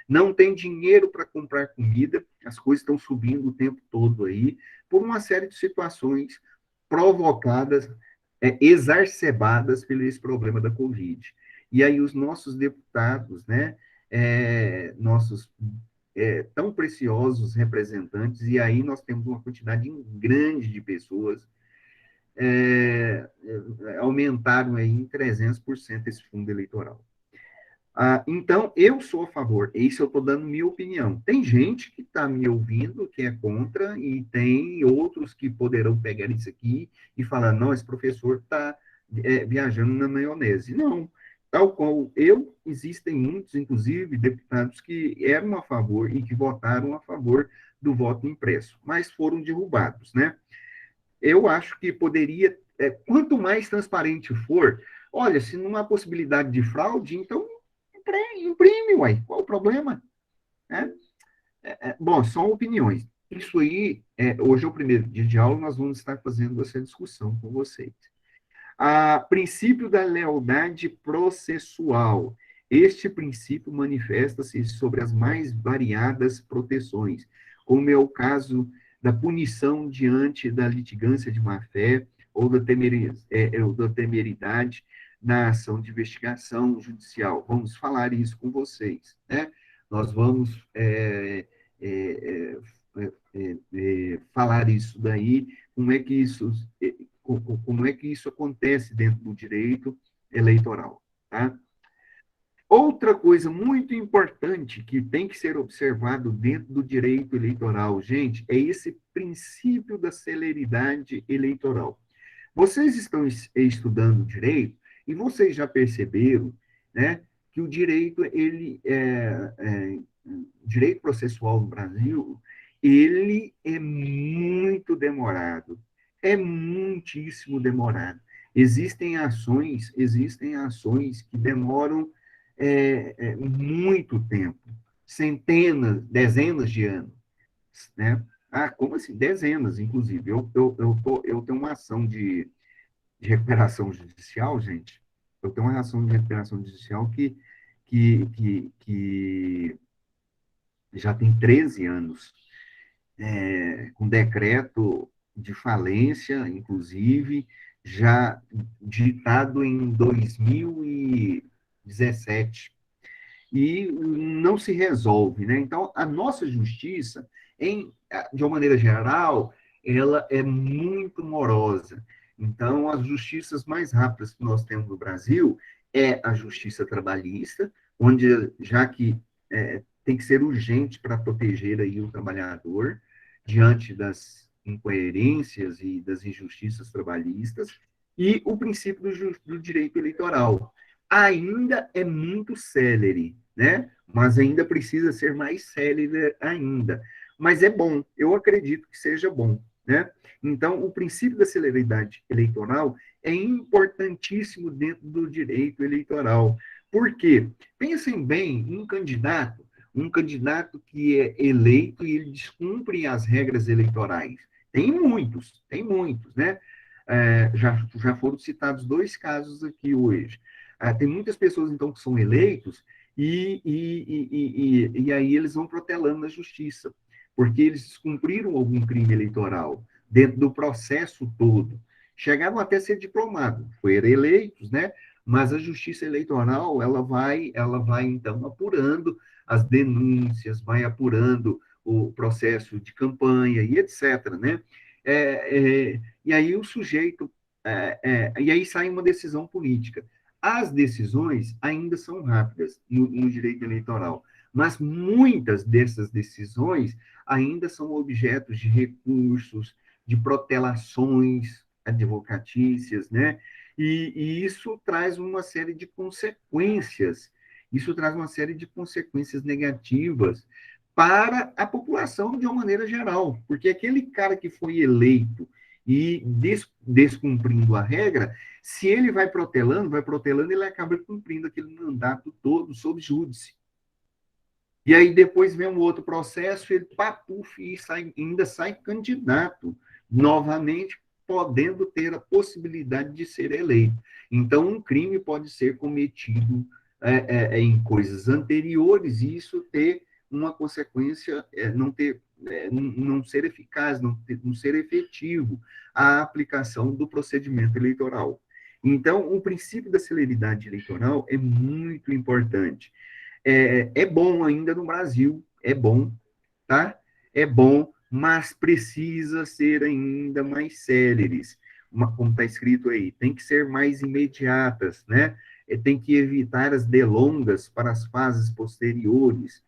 não tem dinheiro para comprar comida, as coisas estão subindo o tempo todo aí, por uma série de situações provocadas, exacerbadas pelo esse problema da Covid. E aí os nossos deputados, né, nossos tão preciosos representantes, e aí nós temos uma quantidade grande de pessoas, aumentaram aí em 300% esse fundo eleitoral. Então, eu sou a favor, isso eu estou dando minha opinião. Tem gente que está me ouvindo que é contra, e tem outros que poderão pegar isso aqui e falar, não, esse professor está viajando na maionese. Não, tal qual eu, existem muitos, inclusive, deputados que eram a favor e que votaram a favor do voto impresso, mas foram derrubados, né? Eu acho que poderia, quanto mais transparente for, olha, se não há possibilidade de fraude, então imprime, uai, qual o problema? Bom, são opiniões. Isso aí, hoje é o primeiro dia de aula, nós vamos estar fazendo essa discussão com vocês. Princípio da lealdade processual. Este princípio manifesta-se sobre as mais variadas proteções, como é o caso da punição diante da litigância de má-fé ou da temeridade na ação de investigação judicial. Vamos falar isso com vocês, né? Nós vamos falar isso daí, como é que isso acontece dentro do direito eleitoral, tá? Outra coisa muito importante que tem que ser observado dentro do direito eleitoral, gente, é esse princípio da celeridade eleitoral. Vocês estão estudando direito e vocês já perceberam, né, que o direito, direito processual no Brasil, ele é muito demorado, é muitíssimo demorado. Existem ações que demoram muito tempo, centenas, dezenas de anos, né? Como assim? Dezenas, inclusive. Eu tenho uma ação de recuperação judicial, gente. Eu tenho uma ação de recuperação judicial que já tem 13 anos, com decreto de falência, inclusive, já ditado em 2017, e não se resolve, né? Então, a nossa justiça, de uma maneira geral, ela é muito morosa. Então, as justiças mais rápidas que nós temos no Brasil é a justiça trabalhista, onde, já que tem que ser urgente para proteger aí o trabalhador diante das incoerências e das injustiças trabalhistas, e o princípio do direito eleitoral. Ainda é muito célere, né? Mas ainda precisa ser mais célere ainda. Mas é bom, eu acredito que seja bom, né? Então, o princípio da celeridade eleitoral é importantíssimo dentro do direito eleitoral. Por quê? Pensem bem em um candidato que é eleito e ele descumpre as regras eleitorais. Tem muitos, né? Já foram citados dois casos aqui hoje. Tem muitas pessoas, então, que são eleitos e aí eles vão protelando na justiça, porque eles descumpriram algum crime eleitoral dentro do processo todo. Chegaram até a ser diplomados, foram eleitos, né? Mas a justiça eleitoral, ela vai então apurando as denúncias, vai apurando o processo de campanha e etc, né? E aí o sujeito, e aí sai uma decisão política. As decisões ainda são rápidas no direito eleitoral, mas muitas dessas decisões ainda são objetos de recursos, de protelações advocatícias, né? E isso traz uma série de consequências, isso traz uma série de consequências negativas para a população de uma maneira geral, porque aquele cara que foi eleito e descumprindo a regra, se ele vai protelando, ele acaba cumprindo aquele mandato todo sob júdice. E aí depois vem um outro processo, ele papuf, e ainda sai candidato, novamente podendo ter a possibilidade de ser eleito. Então, um crime pode ser cometido em coisas anteriores e isso ter uma consequência, não ser eficaz, não ser efetivo a aplicação do procedimento eleitoral. Então, o princípio da celeridade eleitoral é muito importante. É bom ainda no Brasil, é bom, tá? É bom, mas precisa ser ainda mais céleres, como está escrito aí, tem que ser mais imediatas, né? Tem que evitar as delongas para as fases posteriores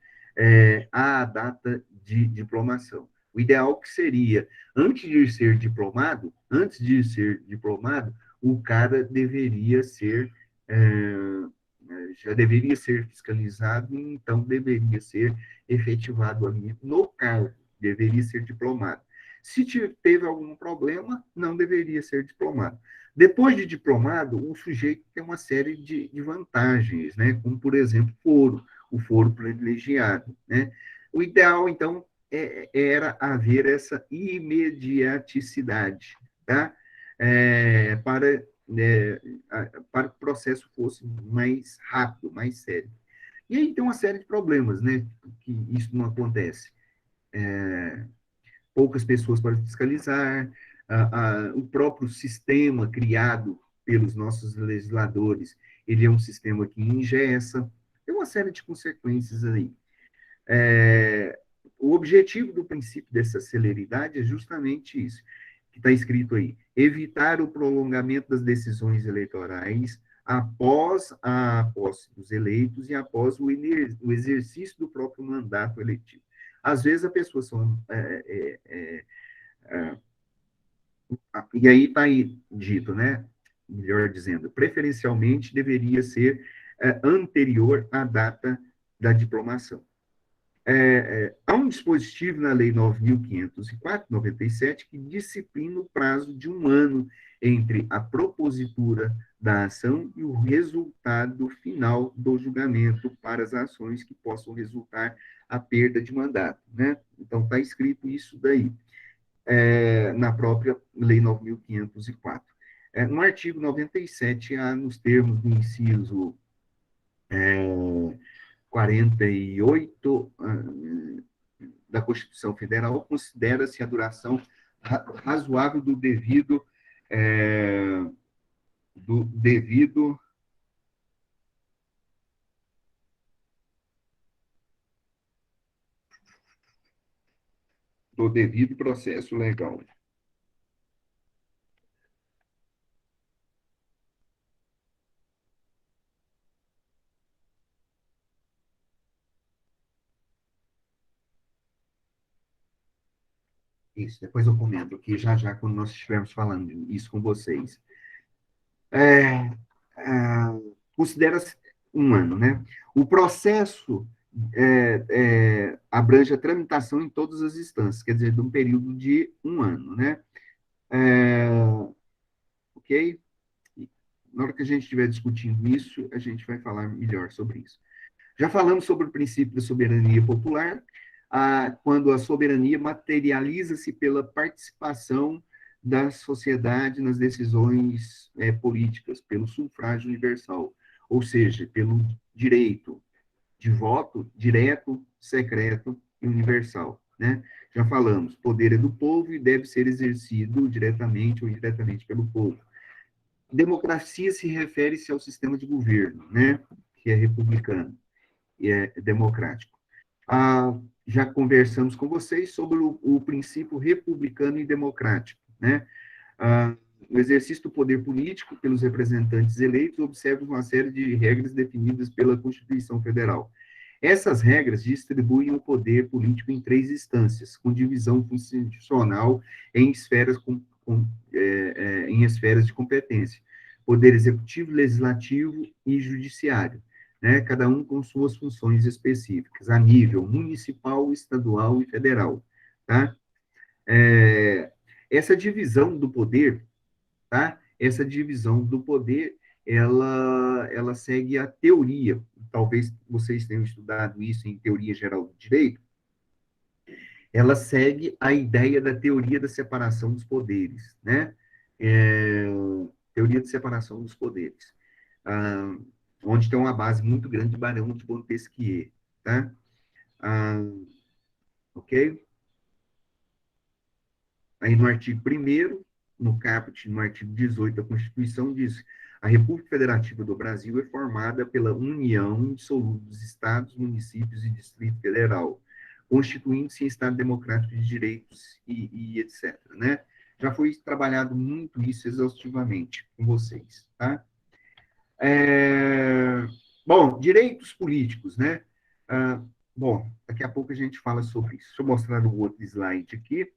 à data de diplomação. O ideal que seria, antes de ser diplomado, o cara deveria ser é, já deveria ser fiscalizado e então deveria ser efetivado ali no cargo, deveria ser diplomado. Se teve algum problema, não deveria ser diplomado. Depois de diplomado, o sujeito tem uma série de vantagens, né? Como, por exemplo, o foro privilegiado, né? O ideal, então, era haver essa imediaticidade, tá? Para para que o processo fosse mais rápido, mais sério. E aí tem uma série de problemas, né? Que isso não acontece. Poucas pessoas para fiscalizar, o próprio sistema criado pelos nossos legisladores, ele é um sistema que engessa, tem uma série de consequências aí. O objetivo do princípio dessa celeridade é justamente isso, que está escrito aí: evitar o prolongamento das decisões eleitorais após a posse dos eleitos e após o exercício do próprio mandato eletivo. Às vezes a pessoa só, e aí está aí dito, né? Melhor dizendo, preferencialmente deveria ser anterior à data da diplomação. Há um dispositivo na Lei 9.504/97 que disciplina o prazo de 1 ano entre a propositura da ação e o resultado final do julgamento para as ações que possam resultar a perda de mandato, né? Então, está escrito isso daí, na própria Lei 9.504. No artigo 97, há nos termos do inciso 48 da Constituição Federal, considera-se a duração razoável do devido do devido do devido processo legal. Isso, depois eu comento aqui já já quando nós estivermos falando isso com vocês. Considera-se 1 ano, né? O processo abrange a tramitação em todas as instâncias, quer dizer, de um período de 1 ano, né? É, ok? Na hora que a gente estiver discutindo isso, a gente vai falar melhor sobre isso. Já falamos sobre o princípio da soberania popular, quando a soberania materializa-se pela participação da sociedade nas decisões políticas, pelo sufrágio universal, ou seja, pelo direito de voto direto, secreto e universal. Né? Já falamos, poder é do povo e deve ser exercido diretamente ou indiretamente pelo povo. Democracia se refere-se ao sistema de governo, né? Que é republicano e é democrático. Já conversamos com vocês sobre o princípio republicano e democrático, né? O exercício do poder político pelos representantes eleitos observa uma série de regras definidas pela Constituição Federal. Essas regras distribuem o poder político em 3 instâncias, com divisão funcional em esferas de competência: poder executivo, legislativo e judiciário, né? Cada um com suas funções específicas, a nível municipal, estadual e federal, tá? Essa divisão do poder, tá? Essa divisão do poder, ela segue a teoria. Talvez vocês tenham estudado isso em teoria geral do direito. Ela segue a ideia da teoria da separação dos poderes, né? Teoria de separação dos poderes, onde tem uma base muito grande de Barão de Montesquieu, tá? Ok? Aí no artigo 1º, no caput, no artigo 18 da Constituição, diz: a República Federativa do Brasil é formada pela união indissolúvel dos estados, municípios e Distrito Federal, constituindo-se em Estado democrático de direitos e etc., né? Já foi trabalhado muito isso exaustivamente com vocês, tá? Bom, direitos políticos, né? Bom, daqui a pouco a gente fala sobre isso. Deixa eu mostrar o outro slide aqui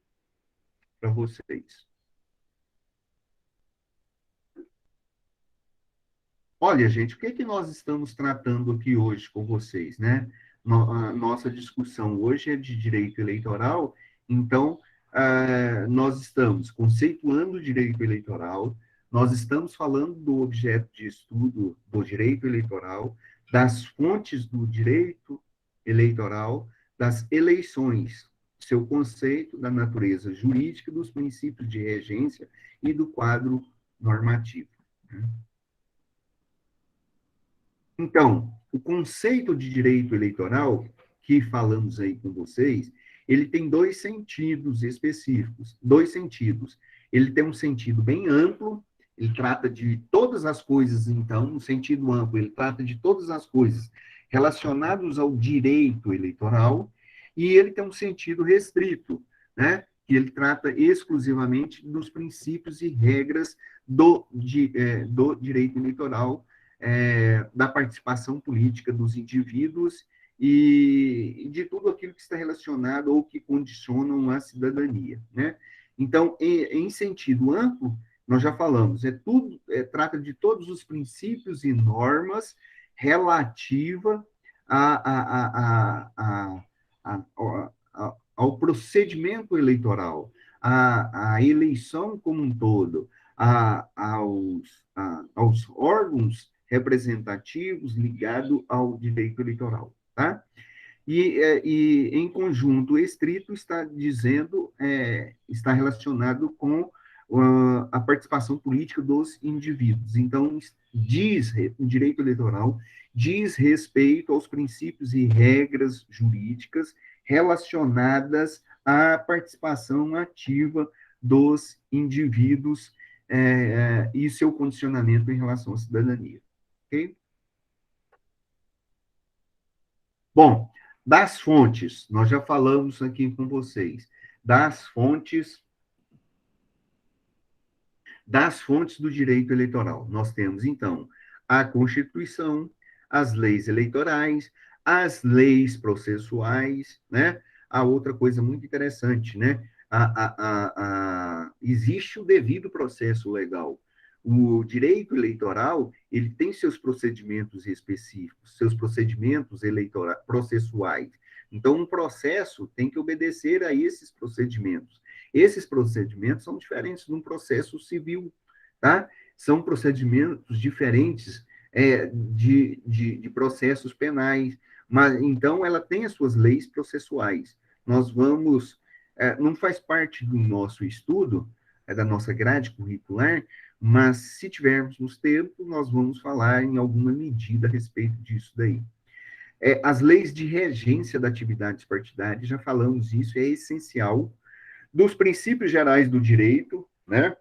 para vocês. Olha, gente, o que é que nós estamos tratando aqui hoje com vocês, né? A nossa discussão hoje é de direito eleitoral, então, nós estamos conceituando o direito eleitoral, nós estamos falando do objeto de estudo do direito eleitoral, das fontes do direito eleitoral, das eleições, seu conceito, da natureza jurídica, dos princípios de regência e do quadro normativo, né? Então, o conceito de direito eleitoral, que falamos aí com vocês, ele tem 2 sentidos específicos, 2 sentidos. Ele tem um sentido bem amplo, ele trata de todas as coisas, então, no sentido amplo, ele trata de todas as coisas relacionadas ao direito eleitoral, e ele tem um sentido restrito, né? Que ele trata exclusivamente dos princípios e regras do direito eleitoral, da participação política dos indivíduos e de tudo aquilo que está relacionado ou que condicionam a cidadania, né? Então, em sentido amplo, nós já falamos, trata de todos os princípios e normas relativa ao procedimento eleitoral, à eleição como um todo, aos órgãos representativos ligados ao direito eleitoral, tá? E em conjunto estrito está dizendo, está relacionado com a participação política dos indivíduos. Então, o direito eleitoral diz respeito aos princípios e regras jurídicas relacionadas à participação ativa dos indivíduos e seu condicionamento em relação à cidadania. Ok? Bom, das fontes, nós já falamos aqui com vocês, das fontes do direito eleitoral. Nós temos, então, a Constituição, as leis eleitorais, as leis processuais, né? A outra coisa muito interessante, né? Existe o devido processo legal. O direito eleitoral, ele tem seus procedimentos específicos, seus procedimentos processuais. Então, um processo tem que obedecer a esses procedimentos. Esses procedimentos são diferentes de um processo civil, tá? São procedimentos diferentes de processos penais. Mas, então, ela tem as suas leis processuais. Nós vamos... não faz parte do nosso estudo, da nossa grade curricular, mas se tivermos tempo, nós vamos falar em alguma medida a respeito disso daí. As leis de regência da atividade partidária, já falamos isso, é essencial. Dos princípios gerais do direito, né?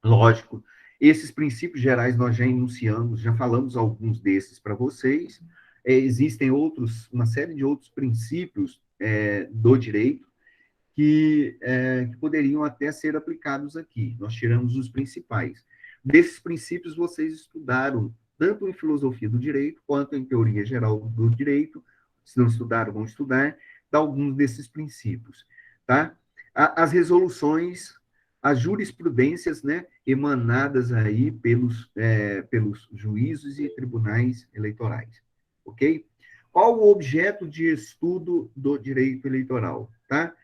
Lógico, esses princípios gerais nós já enunciamos, já falamos alguns desses para vocês. Existem uma série de outros princípios do direito que poderiam até ser aplicados aqui. Nós tiramos os principais. Desses princípios, vocês estudaram tanto em filosofia do direito, quanto em teoria geral do direito. Se não estudaram, vão estudar, alguns desses princípios. Tá? As resoluções, as jurisprudências, né, emanadas aí pelos juízos e tribunais eleitorais. Ok? Qual o objeto de estudo do direito eleitoral? Tá?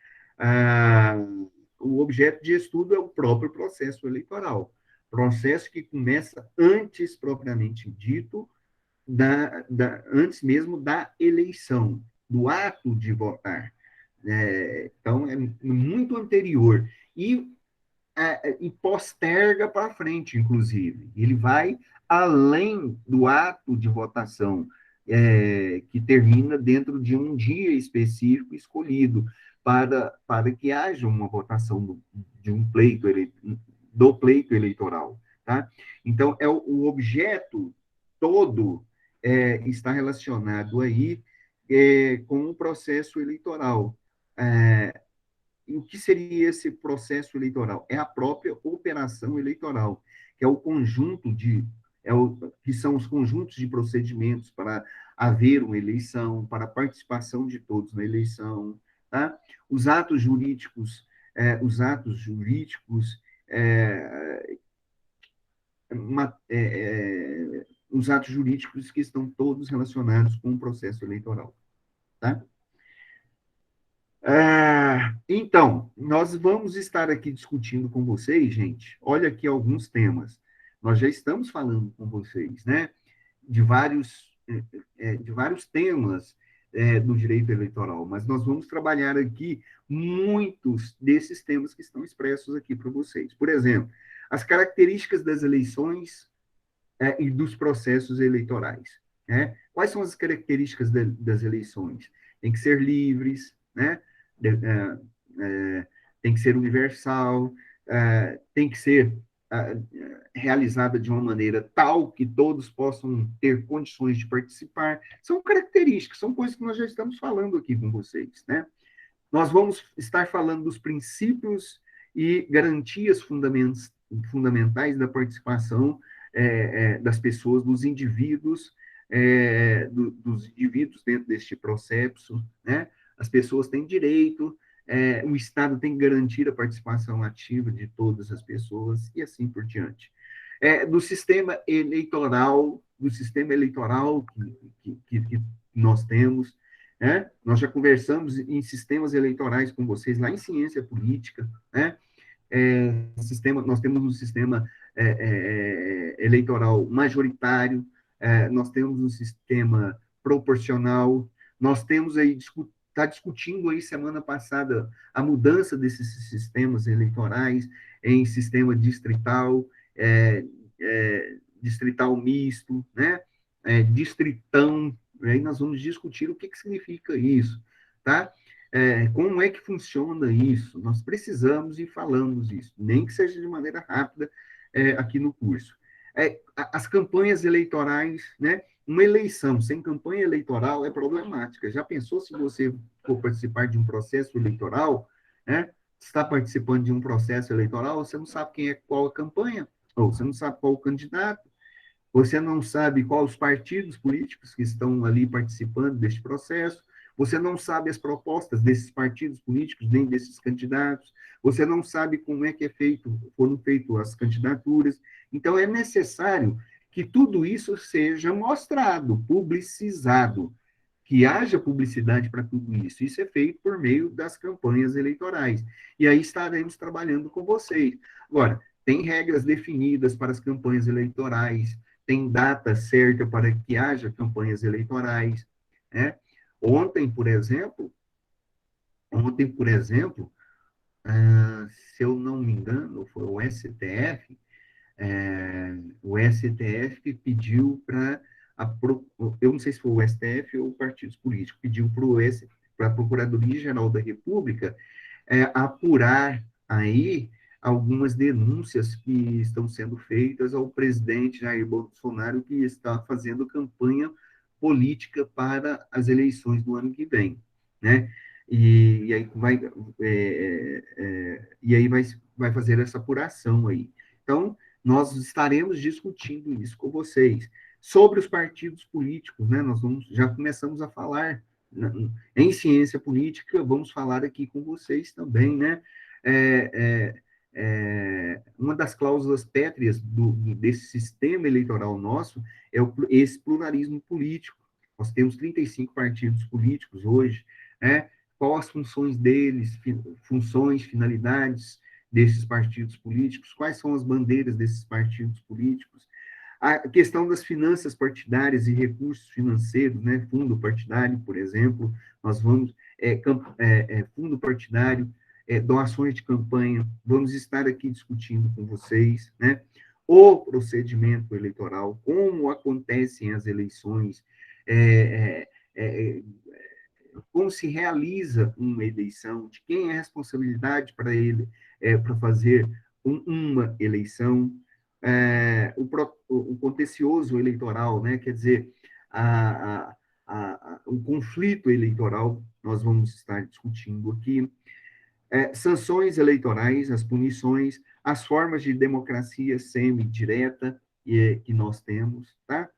O objeto de estudo é o próprio processo eleitoral. Processo que começa antes, propriamente dito, antes mesmo da eleição, do ato de votar. Então, é muito anterior. E posterga para frente, inclusive. Ele vai além do ato de votação, que termina dentro de um dia específico escolhido, para que haja uma votação do pleito eleitoral. Tá? Então, o objeto todo está relacionado aí com o processo eleitoral. O que seria esse processo eleitoral? É a própria operação eleitoral, que é o conjunto que são os conjuntos de procedimentos para haver uma eleição, para a participação de todos na eleição, tá? Os atos jurídicos, os atos jurídicos que estão todos relacionados com o processo eleitoral, tá? Então, nós vamos estar aqui discutindo com vocês, gente. Olha aqui alguns temas. Nós já estamos falando com vocês, né? De vários temas do direito eleitoral, mas nós vamos trabalhar aqui muitos desses temas que estão expressos aqui para vocês. Por exemplo, as características das eleições e dos processos eleitorais. Né? Quais são as características das eleições? Tem que ser livres, né? Tem que ser universal, tem que ser realizada de uma maneira tal que todos possam ter condições de participar. São características, são coisas que nós já estamos falando aqui com vocês, né? Nós vamos estar falando dos princípios e garantias fundamentais da participação das pessoas, dos indivíduos dentro deste processo, né? As pessoas têm direito, o Estado tem que garantir a participação ativa de todas as pessoas, e assim por diante. Do sistema eleitoral que nós temos, né? Nós já conversamos em sistemas eleitorais com vocês, lá em ciência política, né? Nós temos um sistema eleitoral majoritário, nós temos um sistema proporcional, nós temos aí está discutindo aí semana passada a mudança desses sistemas eleitorais em sistema distrital, distrital misto, né? Distritão. Aí nós vamos discutir o que significa isso, tá? Como é que funciona isso? Nós precisamos e falamos isso, nem que seja de maneira rápida aqui no curso. As campanhas eleitorais, né? Uma eleição sem campanha eleitoral é problemática. Já pensou se você for participar de um processo eleitoral, né? Está participando de um processo eleitoral, você não sabe qual a campanha, ou você não sabe qual o candidato, você não sabe quais os partidos políticos que estão ali participando deste processo, Você não sabe as propostas desses partidos políticos, nem desses candidatos, você não sabe como é que foram feitas as candidaturas. Então, é necessário que tudo isso seja mostrado, publicizado, que haja publicidade para tudo isso. Isso é feito por meio das campanhas eleitorais. E aí estaremos trabalhando com vocês. Agora, tem regras definidas para as campanhas eleitorais, tem data certa para que haja campanhas eleitorais, né? Ontem, por exemplo, ontem, por exemplo, se eu não me engano, foi o STF que pediu para eu não sei se foi o STF ou partidos políticos, pediu para a Procuradoria-Geral da República apurar aí algumas denúncias que estão sendo feitas ao presidente Jair Bolsonaro, que está fazendo campanha política para as eleições do ano que vem, né? E aí vai fazer essa apuração aí. Então, nós estaremos discutindo isso com vocês. Sobre os partidos políticos, né? Já começamos a falar em ciência política, vamos falar aqui com vocês também, né? Uma das cláusulas pétreas desse sistema eleitoral nosso é esse pluralismo político. Nós temos 35 partidos políticos hoje, né? Quais as funções deles, funções, finalidades desses partidos políticos, quais são as bandeiras desses partidos políticos, a questão das finanças partidárias e recursos financeiros, né? Fundo partidário, por exemplo, nós vamos, fundo partidário, doações de campanha, vamos estar aqui discutindo com vocês, né? O procedimento eleitoral, como acontecem as eleições, como se realiza uma eleição, de quem é a responsabilidade para ele, para fazer uma eleição, o contencioso eleitoral, né? Quer dizer, o conflito eleitoral, nós vamos estar discutindo aqui, sanções eleitorais, as punições, as formas de democracia semi-direta que nós temos, tá?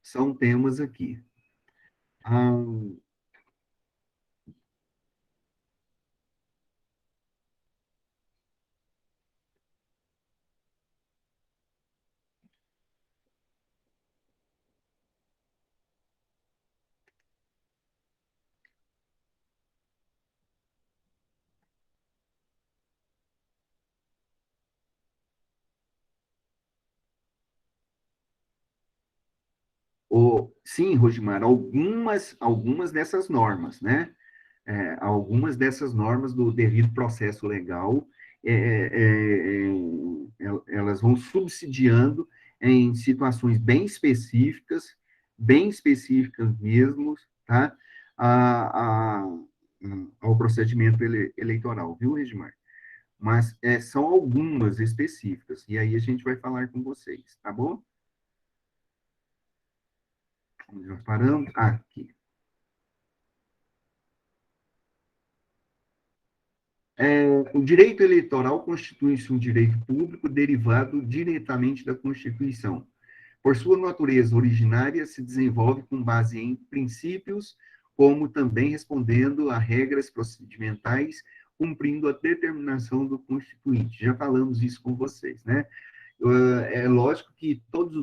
São temas aqui. Sim, Rosimar, algumas dessas normas, né? Algumas dessas normas do devido processo legal, elas vão subsidiando em situações bem específicas mesmo, tá? A, a, ao procedimento eleitoral, viu, Regimar? Mas são algumas específicas, e aí a gente vai falar com vocês, tá bom? Já paramos? Aqui. O direito eleitoral constitui-se um direito público derivado diretamente da Constituição. Por sua natureza originária, se desenvolve com base em princípios, como também respondendo a regras procedimentais, cumprindo a determinação do Constituinte. Já falamos isso com vocês, né? É lógico que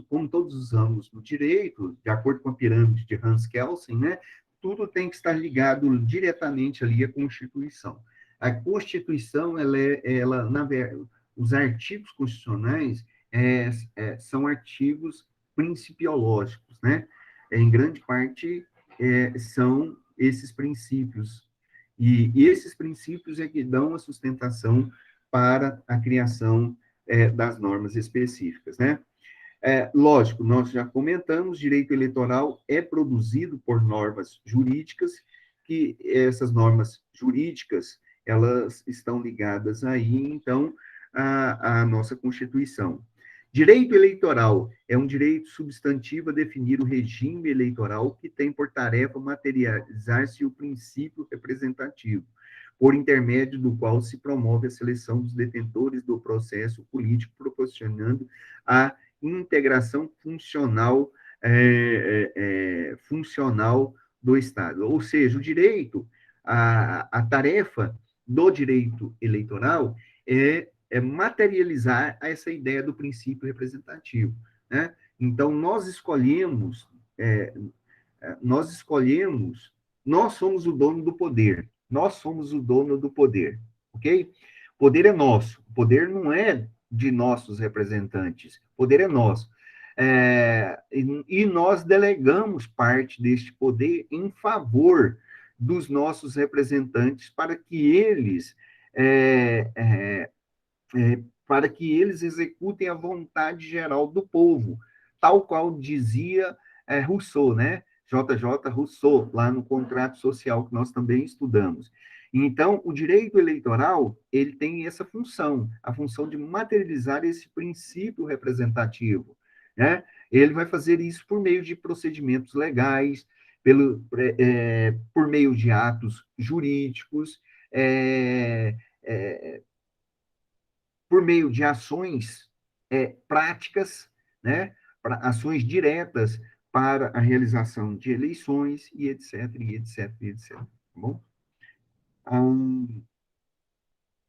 como todos os ramos do direito, de acordo com a pirâmide de Hans Kelsen, né, tudo tem que estar ligado diretamente ali à Constituição. A Constituição, os artigos constitucionais são artigos principiológicos, né? Em grande parte são esses princípios. E esses princípios é que dão a sustentação para a criação das normas específicas, né? Lógico, nós já comentamos, direito eleitoral é produzido por normas jurídicas, que essas normas jurídicas, elas estão ligadas aí, então, à nossa Constituição. Direito eleitoral é um direito substantivo a definir o regime eleitoral que tem por tarefa materializar-se o princípio representativo, por intermédio do qual se promove a seleção dos detentores do processo político, proporcionando a integração funcional funcional do Estado. Ou seja, o direito, a tarefa do direito eleitoral é materializar essa ideia do princípio representativo, né? Então, é, nós escolhemos, nós somos o dono do poder, nós somos o dono do poder, ok? O poder é nosso, o poder não é de nossos representantes, o poder é nosso. E nós delegamos parte deste poder em favor dos nossos representantes é, é, para que eles executem a vontade geral do povo, tal qual dizia Rousseau, né? JJ Rousseau, lá no contrato social que nós também estudamos. Então, o direito eleitoral, ele tem essa função, a função de materializar esse princípio representativo, né? Ele vai fazer isso por meio de procedimentos legais, por meio de atos jurídicos, é, é, por meio de ações práticas, né, ações diretas para a realização de eleições e etc, e etc, e etc. Tá bom?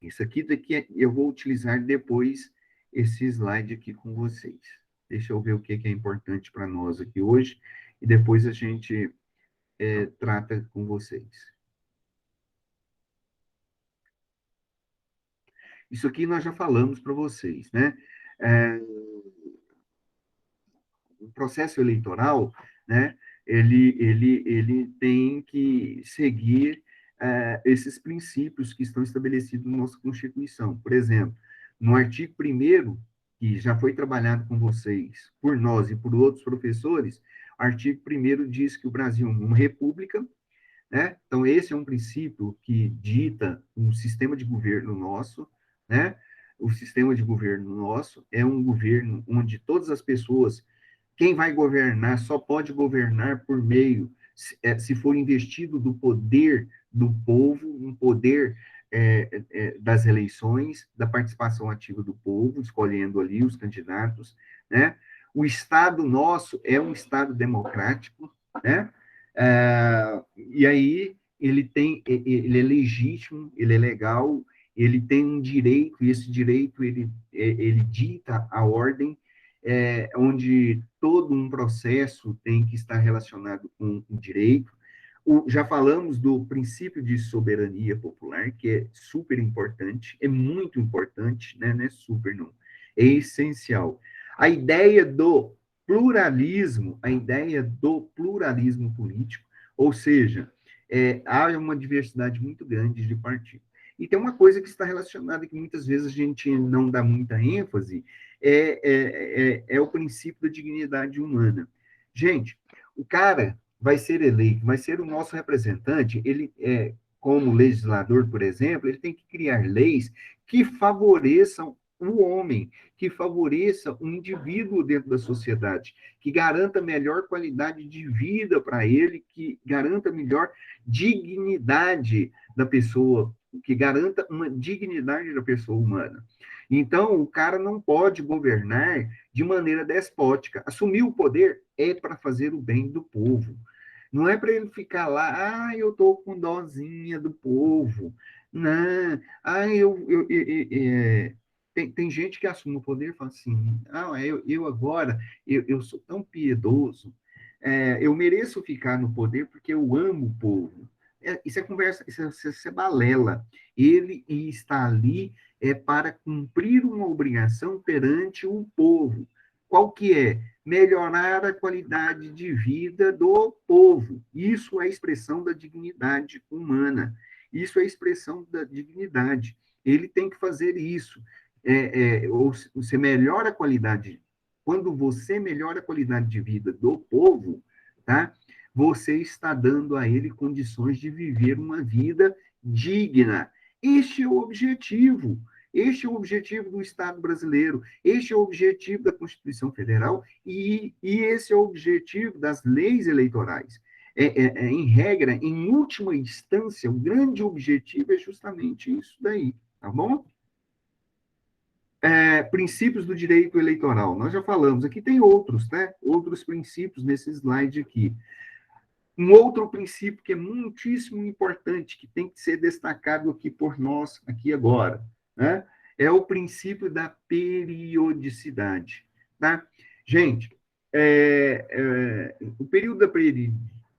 Isso aqui daqui eu vou utilizar depois esse slide aqui com vocês. Deixa eu ver o que é importante para nós aqui hoje e depois a gente trata com vocês. Isso aqui nós já falamos para vocês, né? O processo eleitoral, né, ele tem que seguir esses princípios que estão estabelecidos na nossa Constituição. Por exemplo, no artigo 1º, que já foi trabalhado com vocês, por nós e por outros professores, o artigo 1º diz que o Brasil é uma república, né? Então, esse é um princípio que dita um sistema de governo nosso, né? O sistema de governo nosso é um governo onde todas as pessoas, quem vai governar só pode governar por meio, se for investido do poder do povo, um poder das eleições, da participação ativa do povo, escolhendo ali os candidatos, né? O Estado nosso é um Estado democrático, né? E aí ele é legítimo, ele é legal, ele tem um direito, e esse direito ele dita a ordem, onde todo um processo tem que estar relacionado com o direito. Já falamos do princípio de soberania popular, que é super importante, é muito importante, né? Não é super, não. É essencial. A ideia do pluralismo político, ou seja, há uma diversidade muito grande de partidos. E tem uma coisa que está relacionada, que muitas vezes a gente não dá muita ênfase, é o princípio da dignidade humana. Gente, o cara vai ser eleito, vai ser o nosso representante, ele, como legislador, por exemplo, ele tem que criar leis que favoreçam o homem, que favoreça o indivíduo dentro da sociedade, que garanta melhor qualidade de vida para ele, que garanta melhor dignidade da pessoa, que garanta uma dignidade da pessoa humana. Então, o cara não pode governar de maneira despótica. Assumir o poder é para fazer o bem do povo. Não é para ele ficar lá, eu estou com dozinha do povo. Não, tem gente que assume o poder e fala assim, eu agora, eu sou tão piedoso, eu mereço ficar no poder porque eu amo o povo. Isso é conversa, isso é balela. Ele está ali para cumprir uma obrigação perante o povo. Qual que é? Melhorar a qualidade de vida do povo. Isso é a expressão da dignidade humana. Isso é a expressão da dignidade. Ele tem que fazer isso. Ou você melhora a qualidade. Quando você melhora a qualidade de vida do povo, tá? Você está dando a ele condições de viver uma vida digna. Este é o objetivo. Este é o objetivo do Estado brasileiro, este é o objetivo da Constituição Federal e esse é o objetivo das leis eleitorais. Em regra, em última instância, o grande objetivo é justamente isso daí, tá bom? Princípios do direito eleitoral. Nós já falamos, aqui tem outros, né? Outros princípios nesse slide aqui. Um outro princípio que é muitíssimo importante, que tem que ser destacado aqui por nós, aqui agora, né? É o princípio da periodicidade, tá? Gente, o período da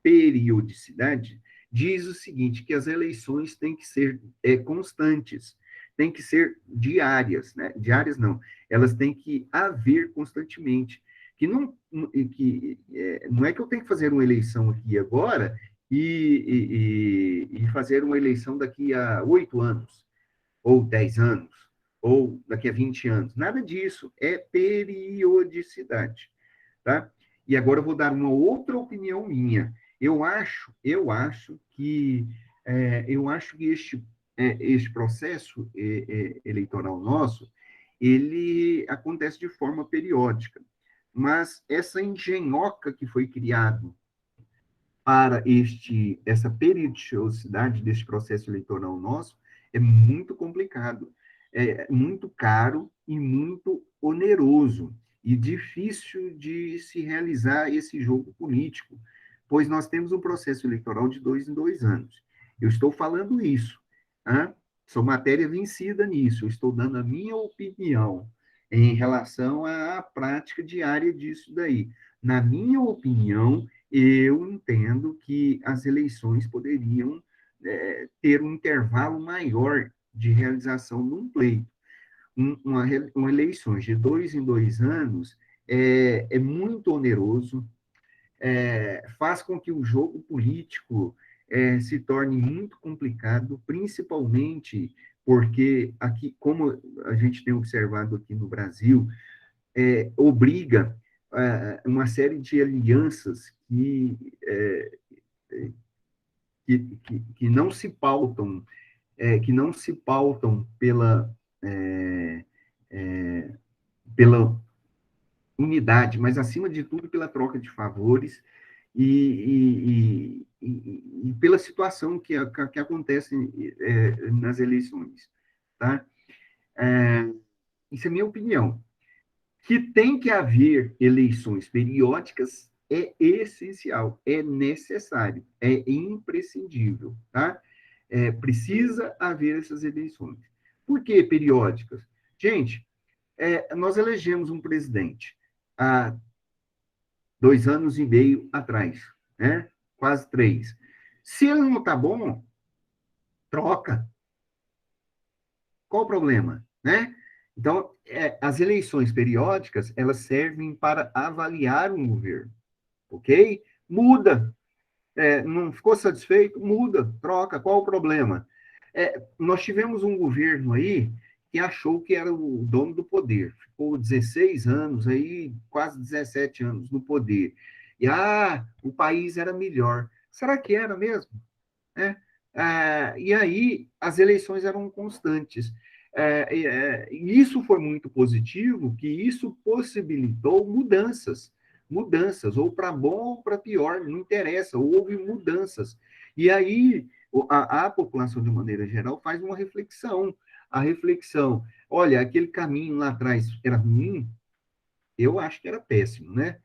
periodicidade diz o seguinte, que as eleições têm que ser constantes, têm que ser diárias, né? Diárias não, elas têm que haver constantemente, não é que eu tenho que fazer uma eleição aqui agora e fazer uma eleição daqui a 8 anos, ou 10 anos, ou daqui a 20 anos. Nada disso. É periodicidade. Tá? E agora eu vou dar uma outra opinião minha. Eu acho que este processo eleitoral nosso, ele acontece de forma periódica. Mas essa engenhoca que foi criada para essa periodicidade deste processo eleitoral nosso é muito complicado, é muito caro e muito oneroso e difícil de se realizar esse jogo político, pois nós temos um processo eleitoral de 2 em 2 anos. Eu estou falando isso, tá? Sou matéria vencida nisso, eu estou dando a minha opinião em relação à prática diária disso daí. Na minha opinião, eu entendo que as eleições poderiam ter um intervalo maior de realização de um pleito. Uma eleições de 2 em 2 anos é muito oneroso, faz com que o jogo político se torne muito complicado, principalmente porque aqui, como a gente tem observado aqui no Brasil, obriga uma série de alianças que não se pautam, é, pela unidade, mas acima de tudo pela troca de favores e pela situação que acontece nas eleições, tá? Isso é minha opinião. Que tem que haver eleições periódicas é essencial, é necessário, é imprescindível, tá? Precisa haver essas eleições. Por que periódicas? Gente, nós elegemos um presidente há 2 anos e meio atrás, né? Quase 3. Se ele não está bom, troca. Qual o problema, né? Então, as eleições periódicas, elas servem para avaliar um governo, ok? Muda. Não ficou satisfeito? Muda, troca. Qual o problema? Nós tivemos um governo aí que achou que era o dono do poder. Ficou 16 anos, aí quase 17 anos no poder. E, o país era melhor. Será que era mesmo? E aí as eleições eram constantes. E isso foi muito positivo, que isso possibilitou mudanças, ou para bom ou para pior, não interessa, houve mudanças. E aí a população, de maneira geral, faz uma reflexão. A reflexão, olha, aquele caminho lá atrás era ruim, eu acho que era péssimo, né?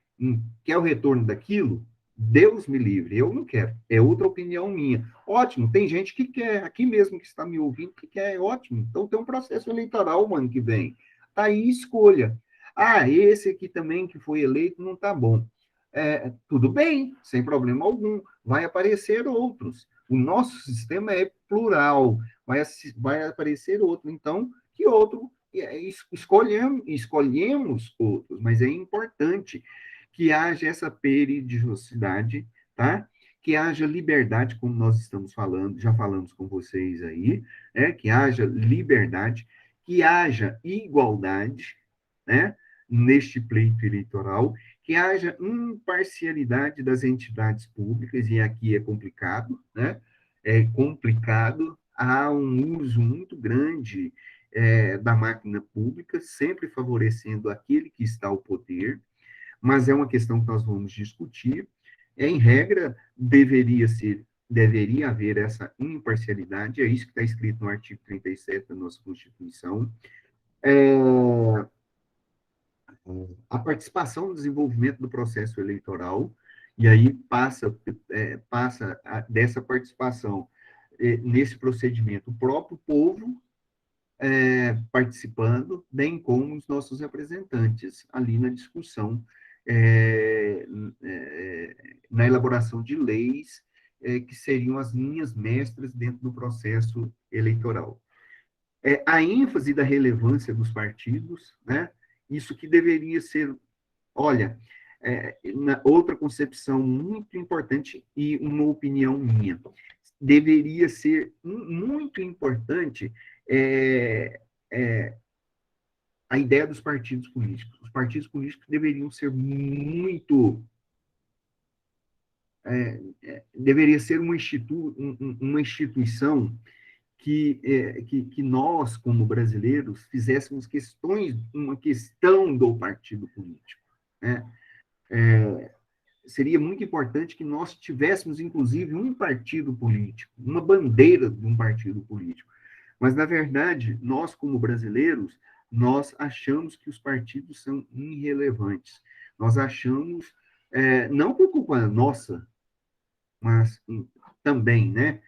Quer o retorno daquilo? Deus me livre, eu não quero. É outra opinião minha. Ótimo, tem gente que quer, aqui mesmo que está me ouvindo, que quer, é ótimo. Então tem um processo eleitoral o ano que vem. Tá aí, escolha. Esse aqui também que foi eleito não tá bom. Tudo bem, sem problema algum. Vai aparecer outros. O nosso sistema é plural. Vai aparecer outro. Então, que outro escolhemos outros, mas é importante que haja essa periodicidade, tá? Que haja liberdade, como nós estamos falando, já falamos com vocês aí, que haja liberdade, que haja igualdade, né? Neste pleito eleitoral, que haja imparcialidade das entidades públicas, e aqui é complicado, né? É complicado, há um uso muito grande da máquina pública, sempre favorecendo aquele que está ao poder, mas é uma questão que nós vamos discutir. Em regra, deveria haver essa imparcialidade, é isso que está escrito no artigo 37 da nossa Constituição, É, a participação no desenvolvimento do processo eleitoral, e aí dessa participação nesse procedimento o próprio povo participando, bem como os nossos representantes ali na discussão, é, é, na elaboração de leis que seriam as linhas mestras dentro do processo eleitoral. A ênfase da relevância dos partidos, né? Isso que deveria ser, olha, outra concepção muito importante e uma opinião minha, deveria ser muito importante é, é, a ideia dos partidos políticos. Os partidos políticos deveriam ser muito. Deveria ser uma instituição que nós, como brasileiros, fizéssemos uma questão do partido político. Né? Seria muito importante que nós tivéssemos, inclusive, um partido político, uma bandeira de um partido político. Mas, na verdade, nós, como brasileiros, nós achamos que os partidos são irrelevantes. Nós achamos, não por culpa nossa, mas também, né?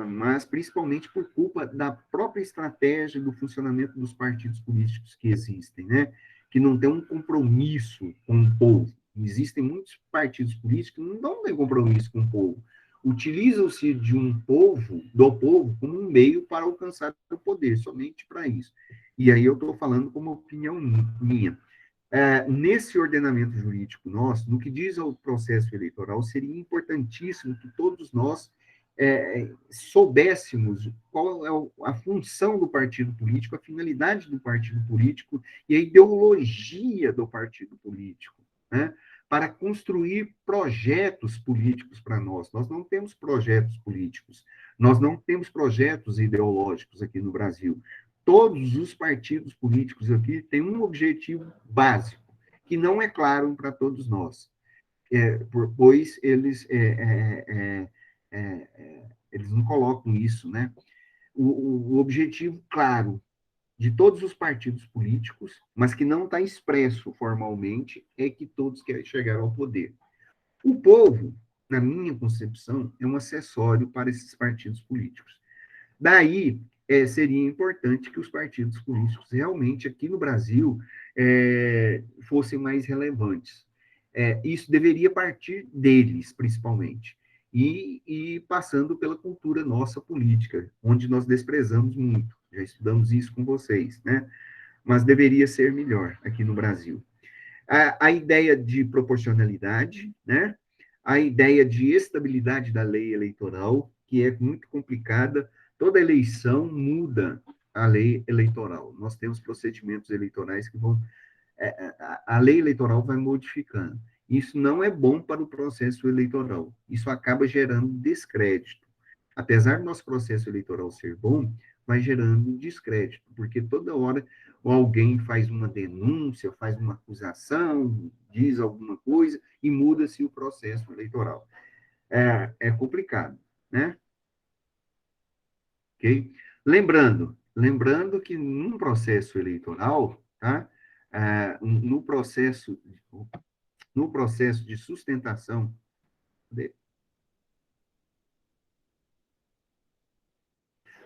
Mas principalmente por culpa da própria estratégia do funcionamento dos partidos políticos que existem, né? Que não tem um compromisso com o povo. Existem muitos partidos políticos que não têm compromisso com o povo. Utilizam-se de do povo, como um meio para alcançar o poder, somente para isso. E aí eu estou falando como opinião minha. Nesse ordenamento jurídico nosso, no que diz ao processo eleitoral, seria importantíssimo que todos nós soubéssemos qual é a função do partido político, a finalidade do partido político e a ideologia do partido político, né? Para construir projetos políticos para nós. Nós não temos projetos políticos, nós não temos projetos ideológicos aqui no Brasil. Todos os partidos políticos aqui têm um objetivo básico, que não é claro para todos nós, pois eles não colocam isso, né? O objetivo claro de todos os partidos políticos, mas que não está expresso formalmente, é que todos querem chegar ao poder. O povo, na minha concepção, é um acessório para esses partidos políticos. Daí, seria importante que os partidos políticos realmente aqui no Brasil fossem mais relevantes. Isso deveria partir deles, principalmente, e passando pela cultura nossa política, onde nós desprezamos muito. Já estudamos isso com vocês, né? Mas deveria ser melhor aqui no Brasil. A ideia de proporcionalidade, né? A ideia de estabilidade da lei eleitoral, que é muito complicada. Toda eleição muda a lei eleitoral. Nós temos procedimentos eleitorais que vão. A lei eleitoral vai modificando. Isso não é bom para o processo eleitoral. Isso acaba gerando descrédito. Apesar do nosso processo eleitoral ser bom, vai gerando descrédito, porque toda hora alguém faz uma denúncia, faz uma acusação, diz alguma coisa e muda-se o processo eleitoral. É complicado, né? Ok? Lembrando que num processo eleitoral, tá? No processo, no processo de sustentação,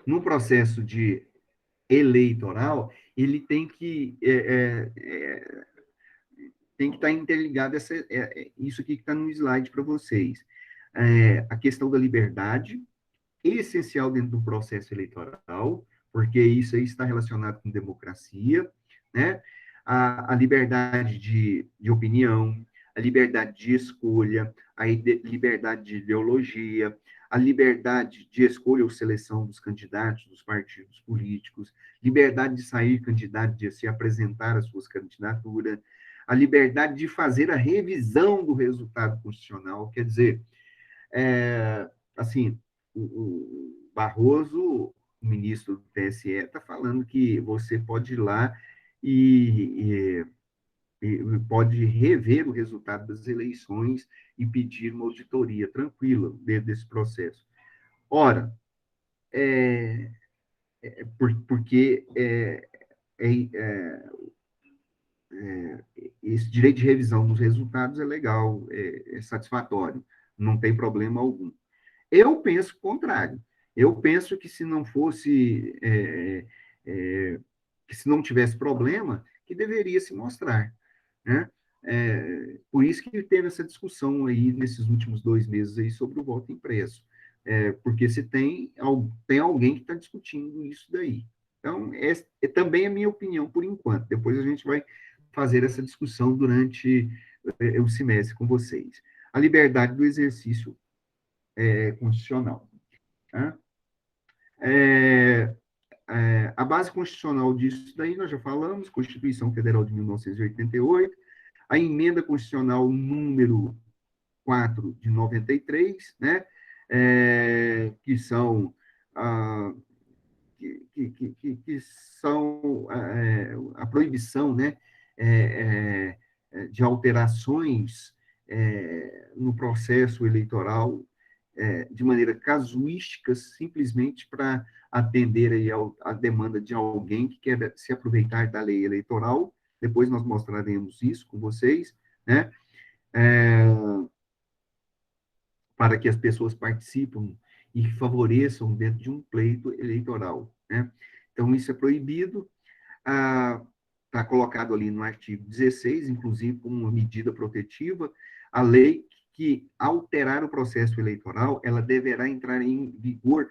no processo de eleitoral, ele tem que estar interligado isso aqui que está no slide para vocês. A questão da liberdade, essencial dentro do processo eleitoral, porque isso aí está relacionado com democracia, né? A liberdade de opinião, a liberdade de escolha, liberdade de ideologia, a liberdade de escolha ou seleção dos candidatos, dos partidos políticos, liberdade de sair candidato, de se apresentar as suas candidaturas, a liberdade de fazer a revisão do resultado constitucional, quer dizer, assim, o Barroso, o ministro do TSE, está falando que você pode ir lá e, e pode rever o resultado das eleições e pedir uma auditoria tranquila dentro desse processo. Ora, porque esse direito de revisão dos resultados é legal, é satisfatório, não tem problema algum. Eu penso o contrário. Eu penso que se não fosse, que se não tivesse problema, que deveria se mostrar, né? Por isso que teve essa discussão aí nesses últimos 2 meses aí sobre o voto impresso, porque se tem alguém que está discutindo isso daí. Então, também a minha opinião por enquanto. Depois a gente vai fazer essa discussão durante o semestre com vocês. A liberdade do exercício constitucional. Tá? É, a base constitucional disso daí nós já falamos, Constituição Federal de 1988, a emenda constitucional número 4 de 93, né, que são ah, que são a proibição, né, de alterações no processo eleitoral de maneira casuística, simplesmente para atender aí a demanda de alguém que quer se aproveitar da lei eleitoral. Depois nós mostraremos isso com vocês, né? É, para que as pessoas participem e favoreçam dentro de um pleito eleitoral, né? Então, isso é proibido. Está colocado ali no artigo 16, inclusive como uma medida protetiva, a lei que alterar o processo eleitoral, ela deverá entrar em vigor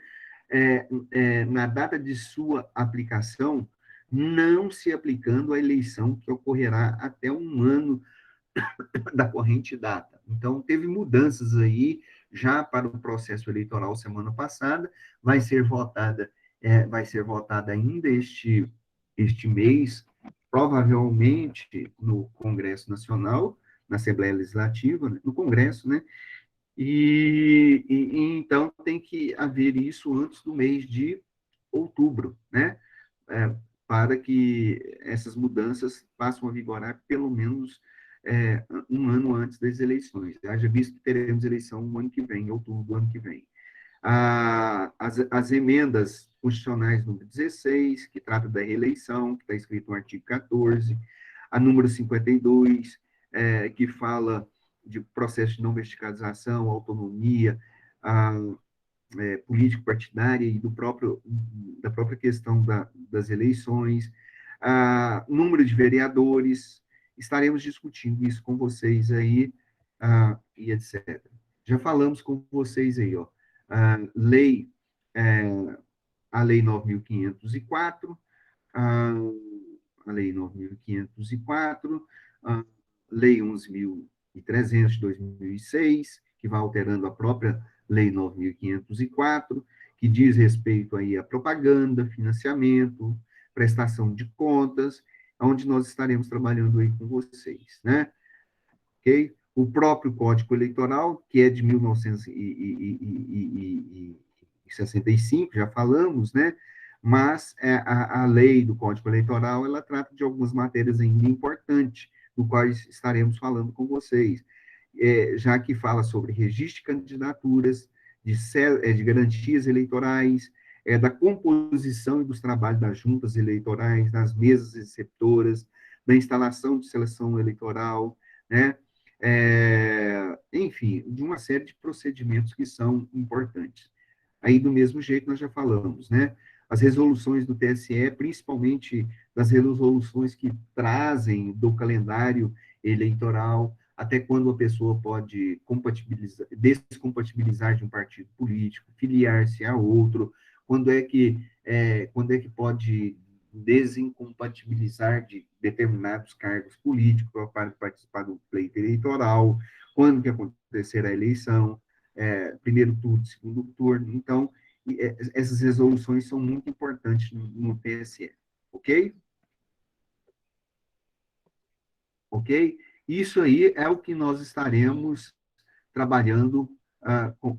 na data de sua aplicação, não se aplicando à eleição que ocorrerá até um ano da corrente data. Então, teve mudanças aí já para o processo eleitoral semana passada, vai ser votada ainda este mês, provavelmente no Congresso Nacional, na Assembleia Legislativa, no Congresso, né? Então tem que haver isso antes do mês de outubro, né? É, para que essas mudanças passem a vigorar pelo menos um ano antes das eleições. Haja visto que teremos eleição no ano que vem, em outubro do ano que vem. As emendas constitucionais número 16, que trata da reeleição, que está escrito no artigo 14, a número 52, que fala de processo de não verticalização, autonomia, a, político-partidária e da própria questão das eleições, número de vereadores, estaremos discutindo isso com vocês aí, e etc. Já falamos com vocês aí, ó, a lei, é, a lei 9.504, a, a lei 9.504, a lei 11.300 de 2006, que vai alterando a própria lei 9.504, que diz respeito aí a propaganda, financiamento, prestação de contas, onde nós estaremos trabalhando aí com vocês, né? Ok? O próprio Código Eleitoral, que é de 1965, já falamos, né? Mas a lei do Código Eleitoral, ela trata de algumas matérias ainda importantes, do quais estaremos falando com vocês, já que fala sobre registro de candidaturas, de garantias eleitorais, da composição e dos trabalhos das juntas eleitorais, das mesas receptoras, da instalação de seleção eleitoral, né? Enfim, de uma série de procedimentos que são importantes. Aí, do mesmo jeito, nós já falamos, né? As resoluções do TSE, principalmente das resoluções que trazem do calendário eleitoral, até quando a pessoa pode descompatibilizar de um partido político, filiar-se a outro, quando é que pode desincompatibilizar de determinados cargos políticos para participar do pleito eleitoral, quando que acontecerá a eleição, primeiro turno, segundo turno. Então, essas resoluções são muito importantes no TSE, ok? Ok? Isso aí é o que nós estaremos trabalhando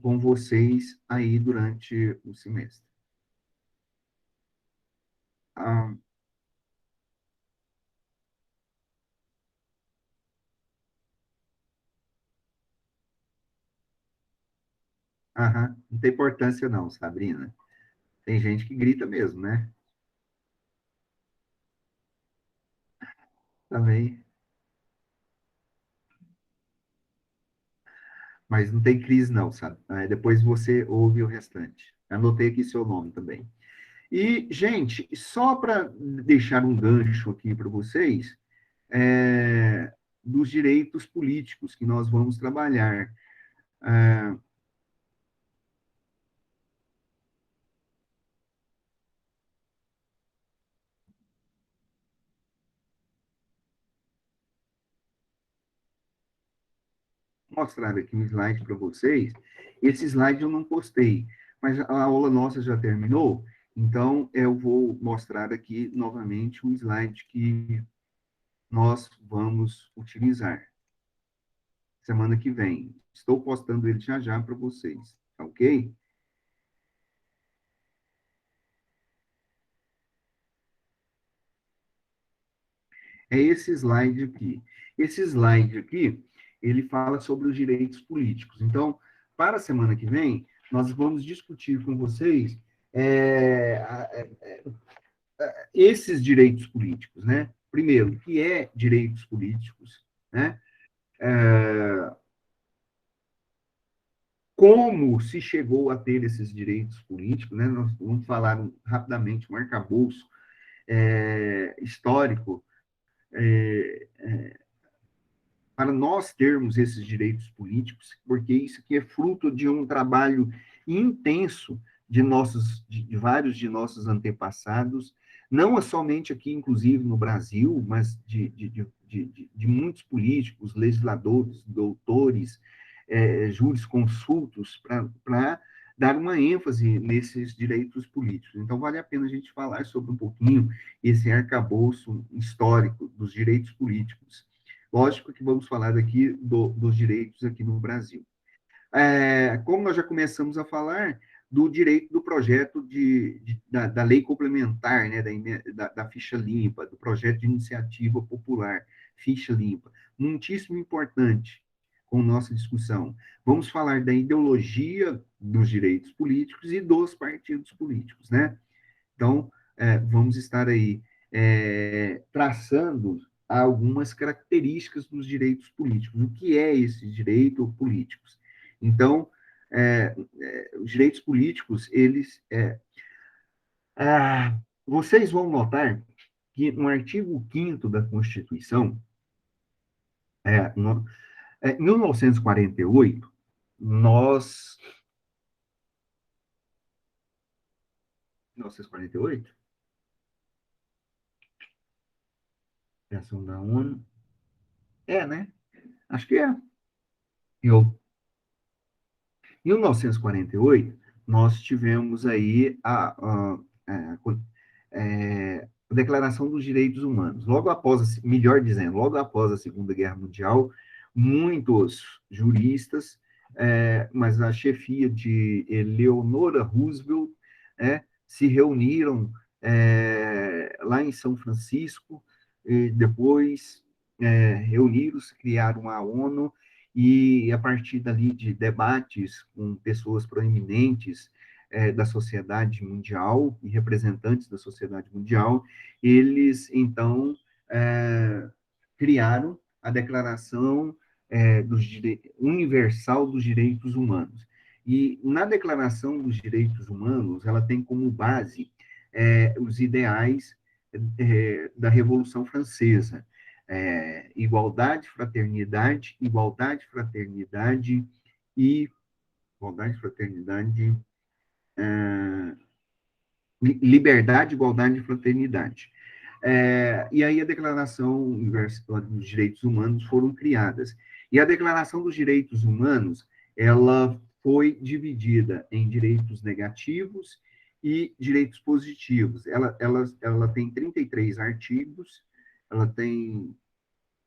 com vocês aí durante o semestre. Ah, não tem importância não, Sabrina. Tem gente que grita mesmo, né? também. Mas não tem crise, não, sabe? Depois você ouve o restante. Anotei aqui seu nome também. E, gente, só para deixar um gancho aqui para vocês, dos direitos políticos que nós vamos trabalhar. É, mostrar aqui um slide para vocês. Esse slide eu não postei, mas a aula nossa já terminou, então eu vou mostrar aqui novamente um slide que nós vamos utilizar semana que vem. Estou postando ele já já para vocês, tá ok? É esse slide aqui. Esse slide aqui, ele fala sobre os direitos políticos. Então, para a semana que vem, nós vamos discutir com vocês esses direitos políticos, né? Primeiro, o que é direitos políticos, né? Como se chegou a ter esses direitos políticos, né? Nós vamos falar rapidamente um arcabouço histórico para nós termos esses direitos políticos, porque isso aqui é fruto de um trabalho intenso de vários de nossos antepassados, não somente aqui, inclusive no Brasil, mas de muitos políticos, legisladores, doutores, jurisconsultos, para dar uma ênfase nesses direitos políticos. Então, vale a pena a gente falar sobre um pouquinho esse arcabouço histórico dos direitos políticos. Lógico que vamos falar aqui dos direitos aqui no Brasil. Como nós já começamos a falar do direito do projeto da lei complementar, né, da ficha limpa, do projeto de iniciativa popular, ficha limpa, muitíssimo importante com nossa discussão. Vamos falar da ideologia dos direitos políticos e dos partidos políticos, né? Então, vamos estar aí traçando algumas características dos direitos políticos. O que é esse direito políticos? Então, os direitos políticos, vocês vão notar que no artigo 5º da Constituição, em 1948, nós... 1948? Criação da ONU. Né? Acho que é. Eu 1948, nós tivemos aí a Declaração dos Direitos Humanos. Logo após, melhor dizendo, logo após a Segunda Guerra Mundial, muitos juristas, mas a chefia de Eleonora Roosevelt, se reuniram lá em São Francisco, e depois reuniram-se, criaram a ONU, e a partir dali de debates com pessoas proeminentes da sociedade mundial e representantes da sociedade mundial, eles, então, criaram a Declaração Universal dos Direitos Humanos. E na Declaração dos Direitos Humanos, ela tem como base os ideais da Revolução Francesa, igualdade, fraternidade e liberdade, igualdade e fraternidade. E aí a Declaração Universal dos Direitos Humanos foram criadas. E a Declaração dos Direitos Humanos, ela foi dividida em direitos negativos e direitos positivos. Ela tem 33 artigos, ela tem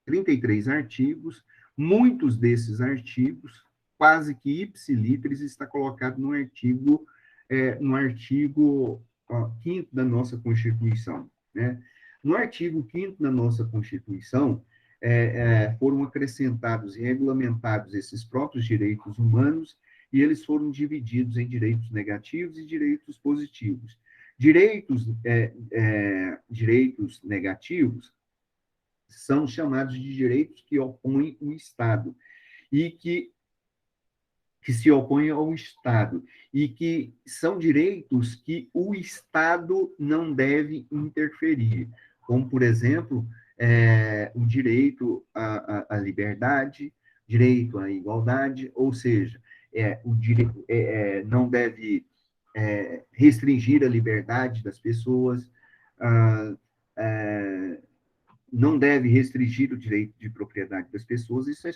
33 artigos, muitos desses artigos, quase que ipsiliteris, está colocado no artigo 5º da nossa Constituição, né? No artigo 5º da nossa Constituição, foram acrescentados e regulamentados esses próprios direitos humanos, e eles foram divididos em direitos negativos e direitos positivos. Direitos negativos são chamados de direitos que opõem o Estado e que se opõem ao Estado e que são direitos que o Estado não deve interferir, como, por exemplo, o direito à liberdade, direito à igualdade, ou seja, o direito não deve restringir a liberdade das pessoas, ah, não deve restringir o direito de propriedade das pessoas, isso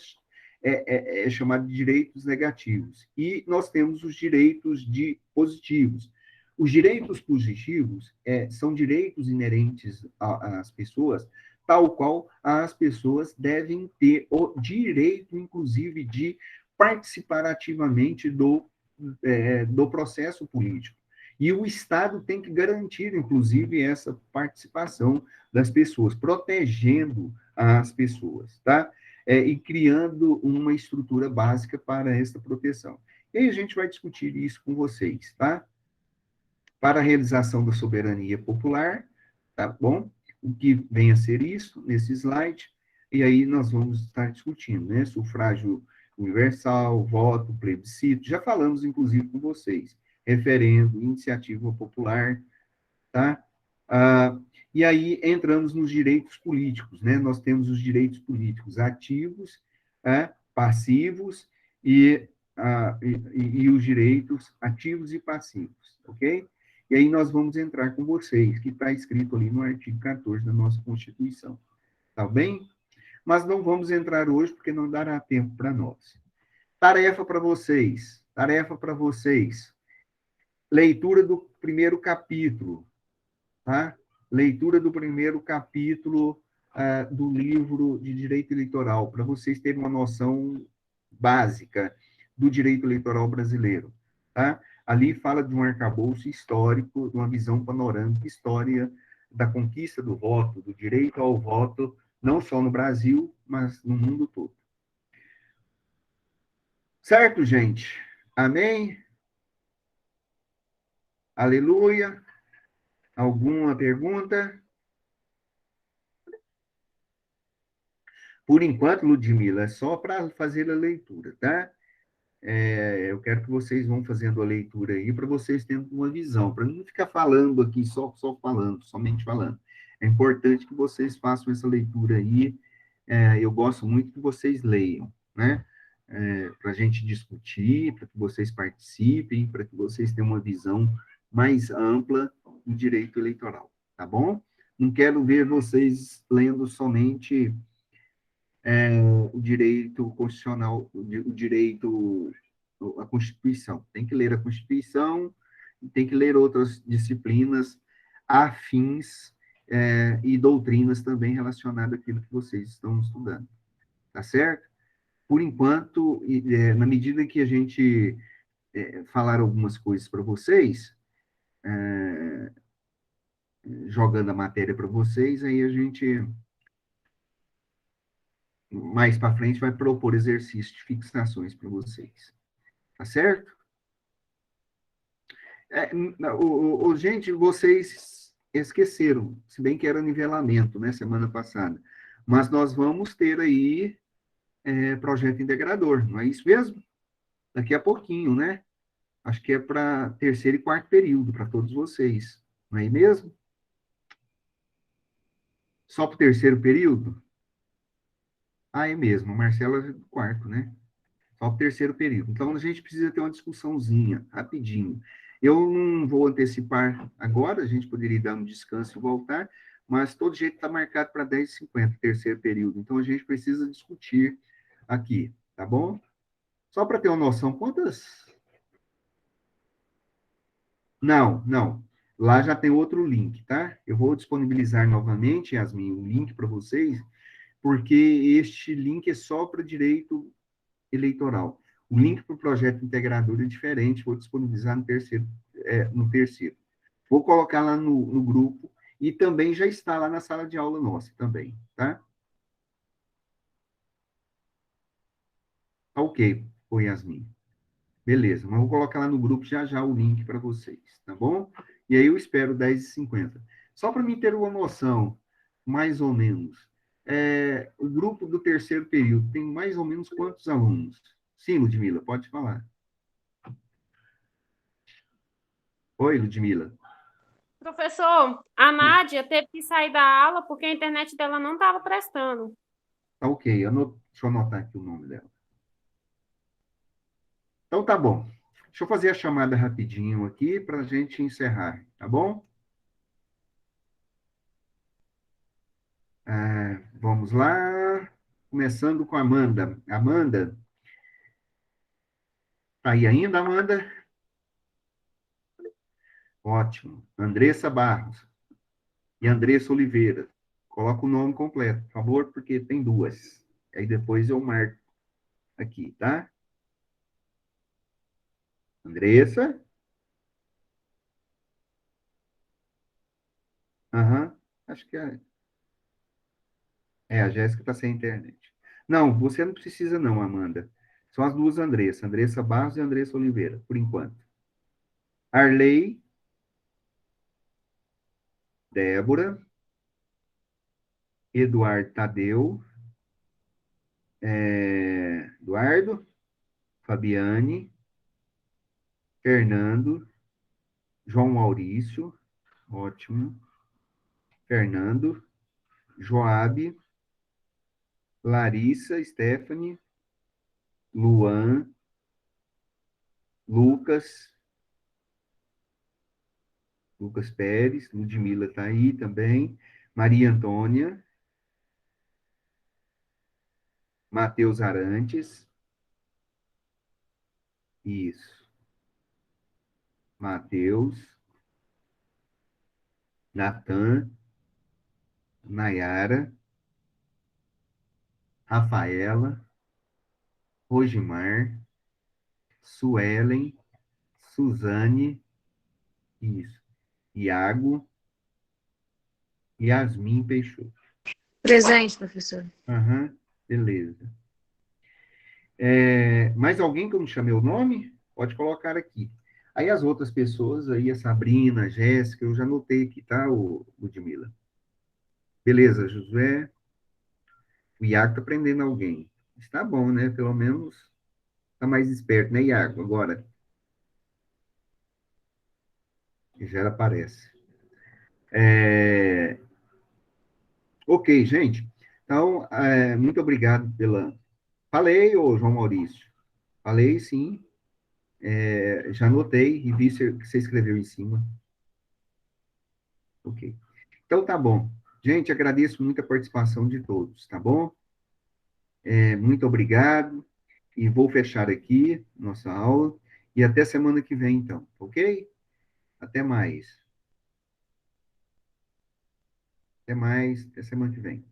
é chamado de direitos negativos. E nós temos os direitos positivos. Os direitos positivos são direitos inerentes às pessoas, tal qual as pessoas devem ter o direito, inclusive, de participar ativamente do processo político. E o Estado tem que garantir, inclusive, essa participação das pessoas, protegendo as pessoas, tá? E criando uma estrutura básica para essa proteção. E aí a gente vai discutir isso com vocês, tá? Para a realização da soberania popular, tá bom? O que vem a ser isso nesse slide, e aí nós vamos estar discutindo, né? Sufrágio universal, voto, plebiscito, já falamos, inclusive, com vocês. Referendo, iniciativa popular, tá? E aí entramos nos direitos políticos, né? Nós temos os direitos políticos ativos, passivos e os direitos ativos e passivos, ok? E aí nós vamos entrar com vocês, que está escrito ali no artigo 14 da nossa Constituição, tá bem? Mas não vamos entrar hoje, porque não dará tempo para nós. Tarefa para vocês, leitura do primeiro capítulo, tá? Leitura do primeiro capítulo do livro de Direito Eleitoral, para vocês terem uma noção básica do direito eleitoral brasileiro, tá? Ali fala de um arcabouço histórico, de uma visão panorâmica, história da conquista do voto, do direito ao voto, não só no Brasil, mas no mundo todo. Certo, gente? Amém? Aleluia. Alguma pergunta? Por enquanto, Ludmila, é só para fazer a leitura, tá? Eu quero que vocês vão fazendo a leitura aí para vocês terem uma visão, para não ficar falando aqui, só falando, somente falando. É importante que vocês façam essa leitura aí. Eu gosto muito que vocês leiam, né? Para a gente discutir, para que vocês participem, para que vocês tenham uma visão mais ampla do direito eleitoral, tá bom? Não quero ver vocês lendo somente o direito constitucional, o direito, a Constituição. Tem que ler a Constituição, tem que ler outras disciplinas afins e doutrinas também relacionadas àquilo que vocês estão estudando. Tá certo? Por enquanto, na medida que a gente falar algumas coisas para vocês, jogando a matéria para vocês, aí a gente, mais para frente, vai propor exercícios de fixações para vocês. Tá certo? Gente, vocês esqueceram, se bem que era nivelamento, né, semana passada, mas nós vamos ter aí projeto integrador, não é isso mesmo? Daqui a pouquinho, né? Acho que é para terceiro e quarto período, para todos vocês, não é mesmo? Só para o terceiro período? É mesmo, Marcela é do quarto, né? Só para o terceiro período. Então, a gente precisa ter uma discussãozinha, rapidinho. Eu não vou antecipar agora, a gente poderia dar um descanso e voltar, mas todo jeito está marcado para 10h50, terceiro período. Então, a gente precisa discutir aqui, tá bom? Só para ter uma noção, quantas... Não. Lá já tem outro link, tá? Eu vou disponibilizar novamente, Yasmin, um link para vocês, porque este link é só para direito eleitoral. O link para o projeto integrador é diferente, vou disponibilizar no terceiro. Vou colocar lá no grupo e também já está lá na sala de aula nossa também, tá? Tá ok, foi Yasmin. Beleza, mas vou colocar lá no grupo já o link para vocês, tá bom? E aí eu espero 10h50. Só para mim ter uma noção, mais ou menos, O grupo do terceiro período tem mais ou menos quantos alunos? Sim, Ludmila, pode falar. Oi, Ludmila. Professor, a Nádia teve que sair da aula porque a internet dela não estava prestando. Tá ok, deixa eu anotar aqui o nome dela. Então tá bom. Deixa eu fazer a chamada rapidinho aqui para a gente encerrar, tá bom? Vamos lá. Começando com a Amanda. Amanda, tá aí ainda, Amanda? Ótimo. Andressa Barros e Andressa Oliveira. Coloca o nome completo, por favor, porque tem duas. Aí depois eu marco aqui, tá? Andressa. Aham. Acho que a Jéssica está sem internet. Não, você não precisa não, Amanda. São as duas Andressa. Andressa Barros e Andressa Oliveira, por enquanto. Arley, Débora, Eduardo Tadeu, Eduardo, Fabiane, Fernando, João Maurício, ótimo, Fernando, Joabe, Larissa, Stephanie, Luan, Lucas, Lucas Pérez, Ludmila está aí também, Maria Antônia, Matheus Arantes, isso, Matheus, Natan, Nayara, Rafaela, Rogimar, Suelen, Suzane, isso, Iago, Yasmin Peixoto. Presente, professor. Aham, beleza. Mais alguém que eu não chamei o nome? Pode colocar aqui. Aí as outras pessoas, aí a Sabrina, a Jéssica, eu já anotei aqui, tá, Ludmila? Beleza, Josué. O Iago tá prendendo alguém. Está bom, né? Pelo menos tá mais esperto, né, Iago? Agora, já aparece. Ok, gente. Então, muito obrigado pela... Falei, ô João Maurício. Falei, sim. Já anotei e vi que você escreveu em cima. Ok. Então, tá bom. Gente, agradeço muito a participação de todos, tá bom? Muito obrigado. E vou fechar aqui nossa aula. E até semana que vem, então. Ok? Até mais. Até mais. Até semana que vem.